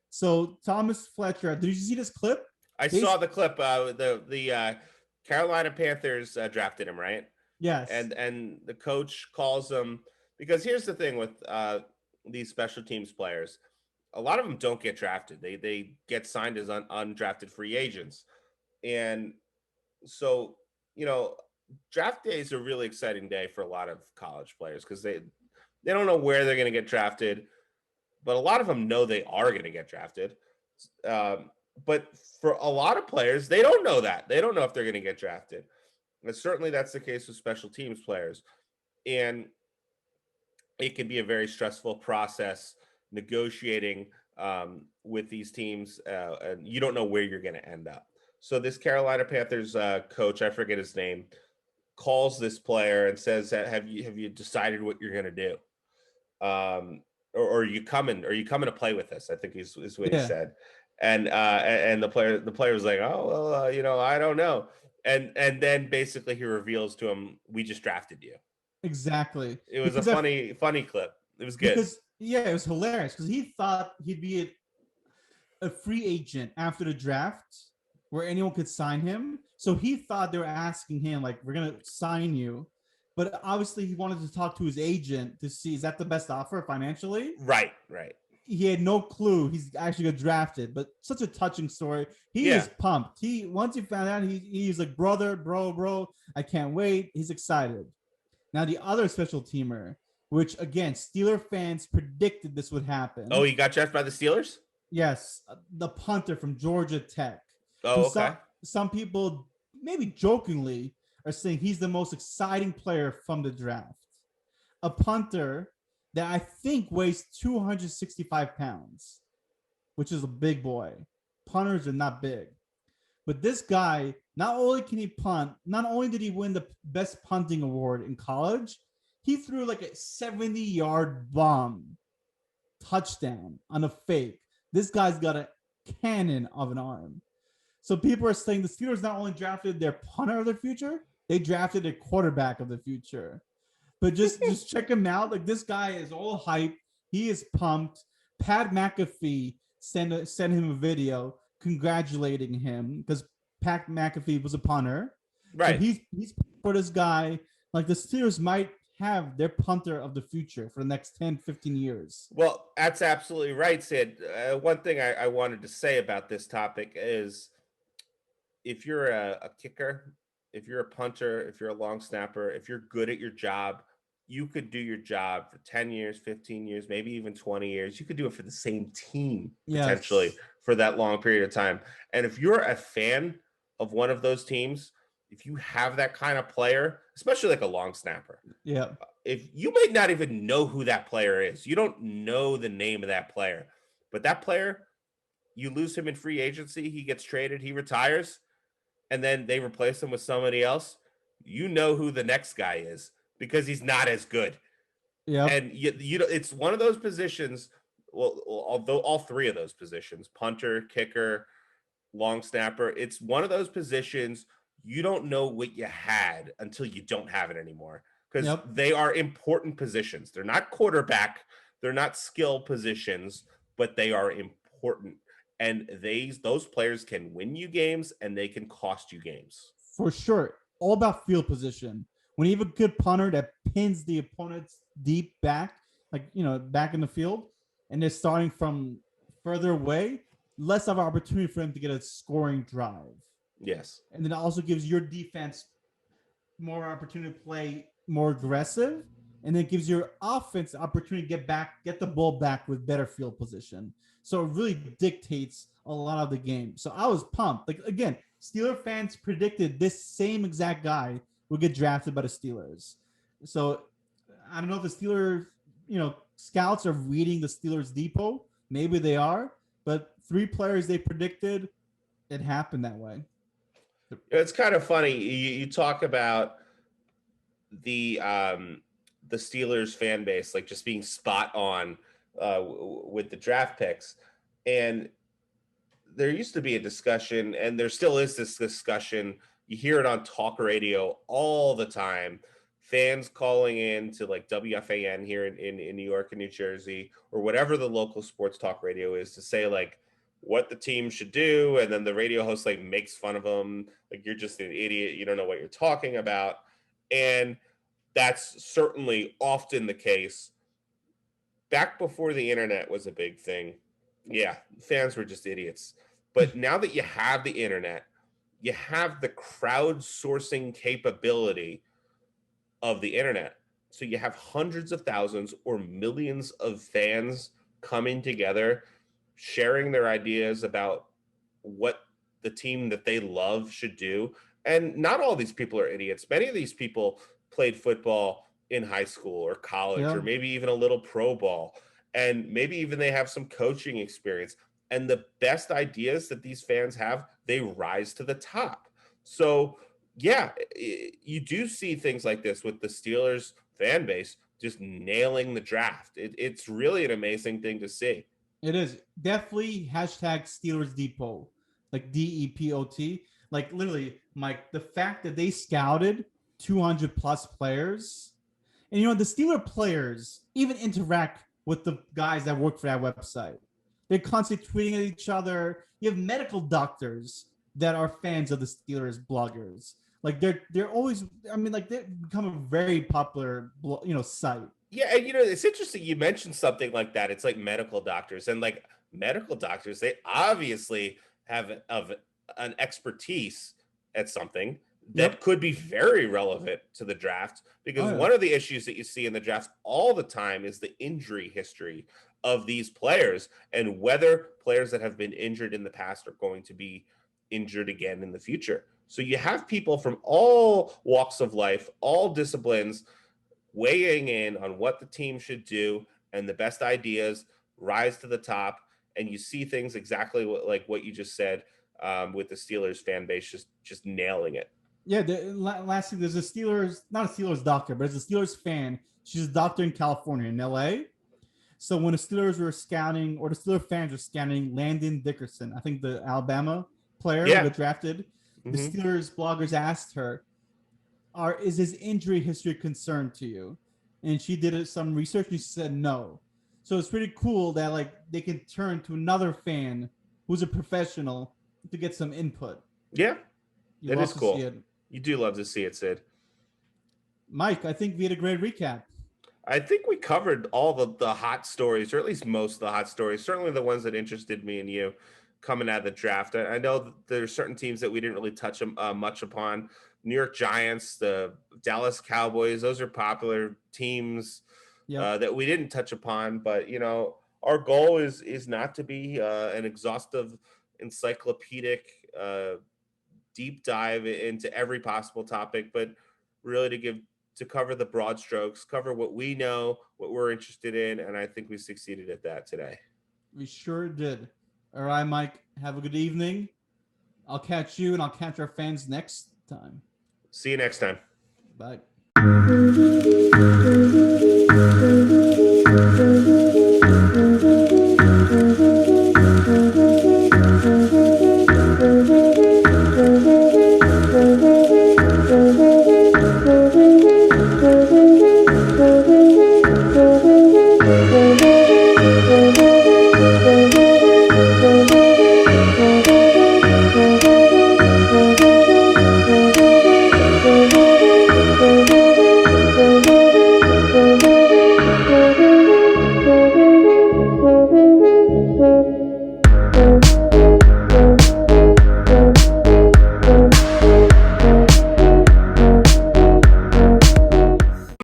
So Thomas Fletcher, did you see this clip? I saw the clip. The Carolina Panthers drafted him, right? Yes. And the coach calls him, because here's the thing with these special teams players. A lot of them don't get drafted. They get signed as undrafted free agents. And so, you know, draft day is a really exciting day for a lot of college players because they don't know where they're going to get drafted, but a lot of them know they are going to get drafted. But for a lot of players, they don't know that. They don't know if they're going to get drafted. And certainly that's the case with special teams players. And it can be a very stressful process negotiating with these teams, and you don't know where you're going to end up. So this Carolina Panthers coach, I forget his name, calls this player and says, "Have you decided what you're going to do? Or are you coming? Are you coming to play with us?" I think is what he said. And the player was like, "Oh well, you know, I don't know." And then basically he reveals to him, "We just drafted you." Exactly. It was a funny clip. It was good. It was hilarious because he thought he'd be a free agent after the draft where anyone could sign him. So he thought they were asking him, like, "We're going to sign you." But obviously he wanted to talk to his agent to see, is that the best offer financially? Right. he had no clue he's actually got drafted, but such a touching story. He is pumped. Once he found out, he's like, bro, I can't wait. He's excited. Now the other special teamer, which again, Steeler fans predicted this would happen. Oh, he got drafted by the Steelers? Yes, the punter from Georgia Tech. Oh, okay. Some people, maybe jokingly, are saying he's the most exciting player from the draft. A punter that I think weighs 265 pounds, which is a big boy. Punters are not big. But this guy, not only can he punt, not only did he win the best punting award in college, he threw like a 70-yard bomb touchdown on a fake. This guy's got a cannon of an arm. So people are saying the Steelers not only drafted their punter of the future, they drafted a quarterback of the future. But just check him out. Like, this guy is all hype. He is pumped. Pat McAfee sent him a video congratulating him because Pat McAfee was a punter. Right. So he's for this guy. Like, the Steelers might have their punter of the future for the next 10, 15 years. Well, that's absolutely right, Sid. One thing I wanted to say about this topic is if you're a kicker, if you're a punter, if you're a long snapper, if you're good at your job, you could do your job for 10 years, 15 years, maybe even 20 years. You could do it for the same team potentially for that long period of time. And if you're a fan of one of those teams, if you have that kind of player, especially like a long snapper, if you might not even know who that player is, you don't know the name of that player, but that player, you lose him in free agency, he gets traded, he retires, and then they replace him with somebody else, you know who the next guy is because he's not as good. Yeah. And you know, it's one of those positions, well, although all three of those positions, punter, kicker, long snapper, it's one of those positions you don't know what you had until you don't have it anymore because they are important positions. They're not quarterback, they're not skill positions, but they are important. And those players can win you games and they can cost you games. For sure. All about field position. When you have a good punter that pins the opponent's deep back, like, you know, back in the field, and they're starting from further away, less of an opportunity for him to get a scoring drive. Yes. And then it also gives your defense more opportunity to play more aggressive. And then it gives your offense the opportunity to get the ball back with better field position. So it really dictates a lot of the game. So I was pumped. Like, again, Steeler fans predicted this same exact guy would get drafted by the Steelers. So I don't know if the Steelers, scouts are reading the Steelers depot. Maybe they are. But 3 players they predicted, it happened that way. It's kind of funny. You talk about the Steelers fan base, like just being spot on with the draft picks. And there used to be a discussion, and there still is this discussion. You hear it on talk radio all the time. Fans calling in to like WFAN here in New York and New Jersey, or whatever the local sports talk radio is, to say like what the team should do. And then the radio host like makes fun of them. Like, you're just an idiot. You don't know what you're talking about. And that's certainly often the case. Back before the internet was a big thing, yeah, fans were just idiots. But now that you have the internet, you have the crowdsourcing capability of the internet. So you have hundreds of thousands or millions of fans coming together, sharing their ideas about what the team that they love should do. And not all these people are idiots. Many of these people played football in high school or college, or maybe even a little pro ball. And maybe even they have some coaching experience. And the best ideas that these fans have, they rise to the top. So, yeah, you do see things like this with the Steelers fan base just nailing the draft. It's really an amazing thing to see. It is. Definitely hashtag Steelers Depot, like DEPOT. Like, literally, Mike, the fact that they scouted 200 plus players, and the Steeler players even interact with the guys that work for that website. They're constantly tweeting at each other. You have medical doctors that are fans of the Steelers bloggers. Like, they're always, I mean, like, they've become a very popular, site. Yeah, and it's interesting you mentioned something like that. It's like medical doctors, and like medical doctors, they obviously have of an expertise at something that Yep. could be very relevant to the draft, because Oh yeah. one of the issues that you see in the draft all the time is the injury history of these players, and whether players that have been injured in the past are going to be injured again in the future. So you have people from all walks of life, all disciplines, weighing in on what the team should do, and the best ideas rise to the top. And you see things exactly like what you just said, with the Steelers fan base just nailing it. Yeah. Lastly, there's a Steelers, not a Steelers doctor, but it's a Steelers fan. She's a doctor in California, in LA. So when the Steelers were scouting, or the Steelers fans were scouting Landon Dickerson, I think the Alabama player who Yeah. got drafted, the Mm-hmm. Steelers bloggers asked her, is his injury history a concern to you? And she did some research and she said no. So it's pretty cool that like they can turn to another fan who's a professional to get some input. Yeah, You it love is to see cool. it. You do love to see it, Sid. Mike, I think we had a great recap. I think we covered all the hot stories, or at least most of the hot stories, certainly the ones that interested me and you coming out of the draft. I know there's certain teams that we didn't really touch much upon. New York Giants, the Dallas Cowboys, those are popular teams Yep. that we didn't touch upon. But, our goal is not to be an exhaustive, encyclopedic, deep dive into every possible topic, but really to cover the broad strokes, cover what we know, what we're interested in, and I think we succeeded at that today. We sure did. All right, Mike, have a good evening. I'll catch you and I'll catch our fans next time. See you next time. Bye.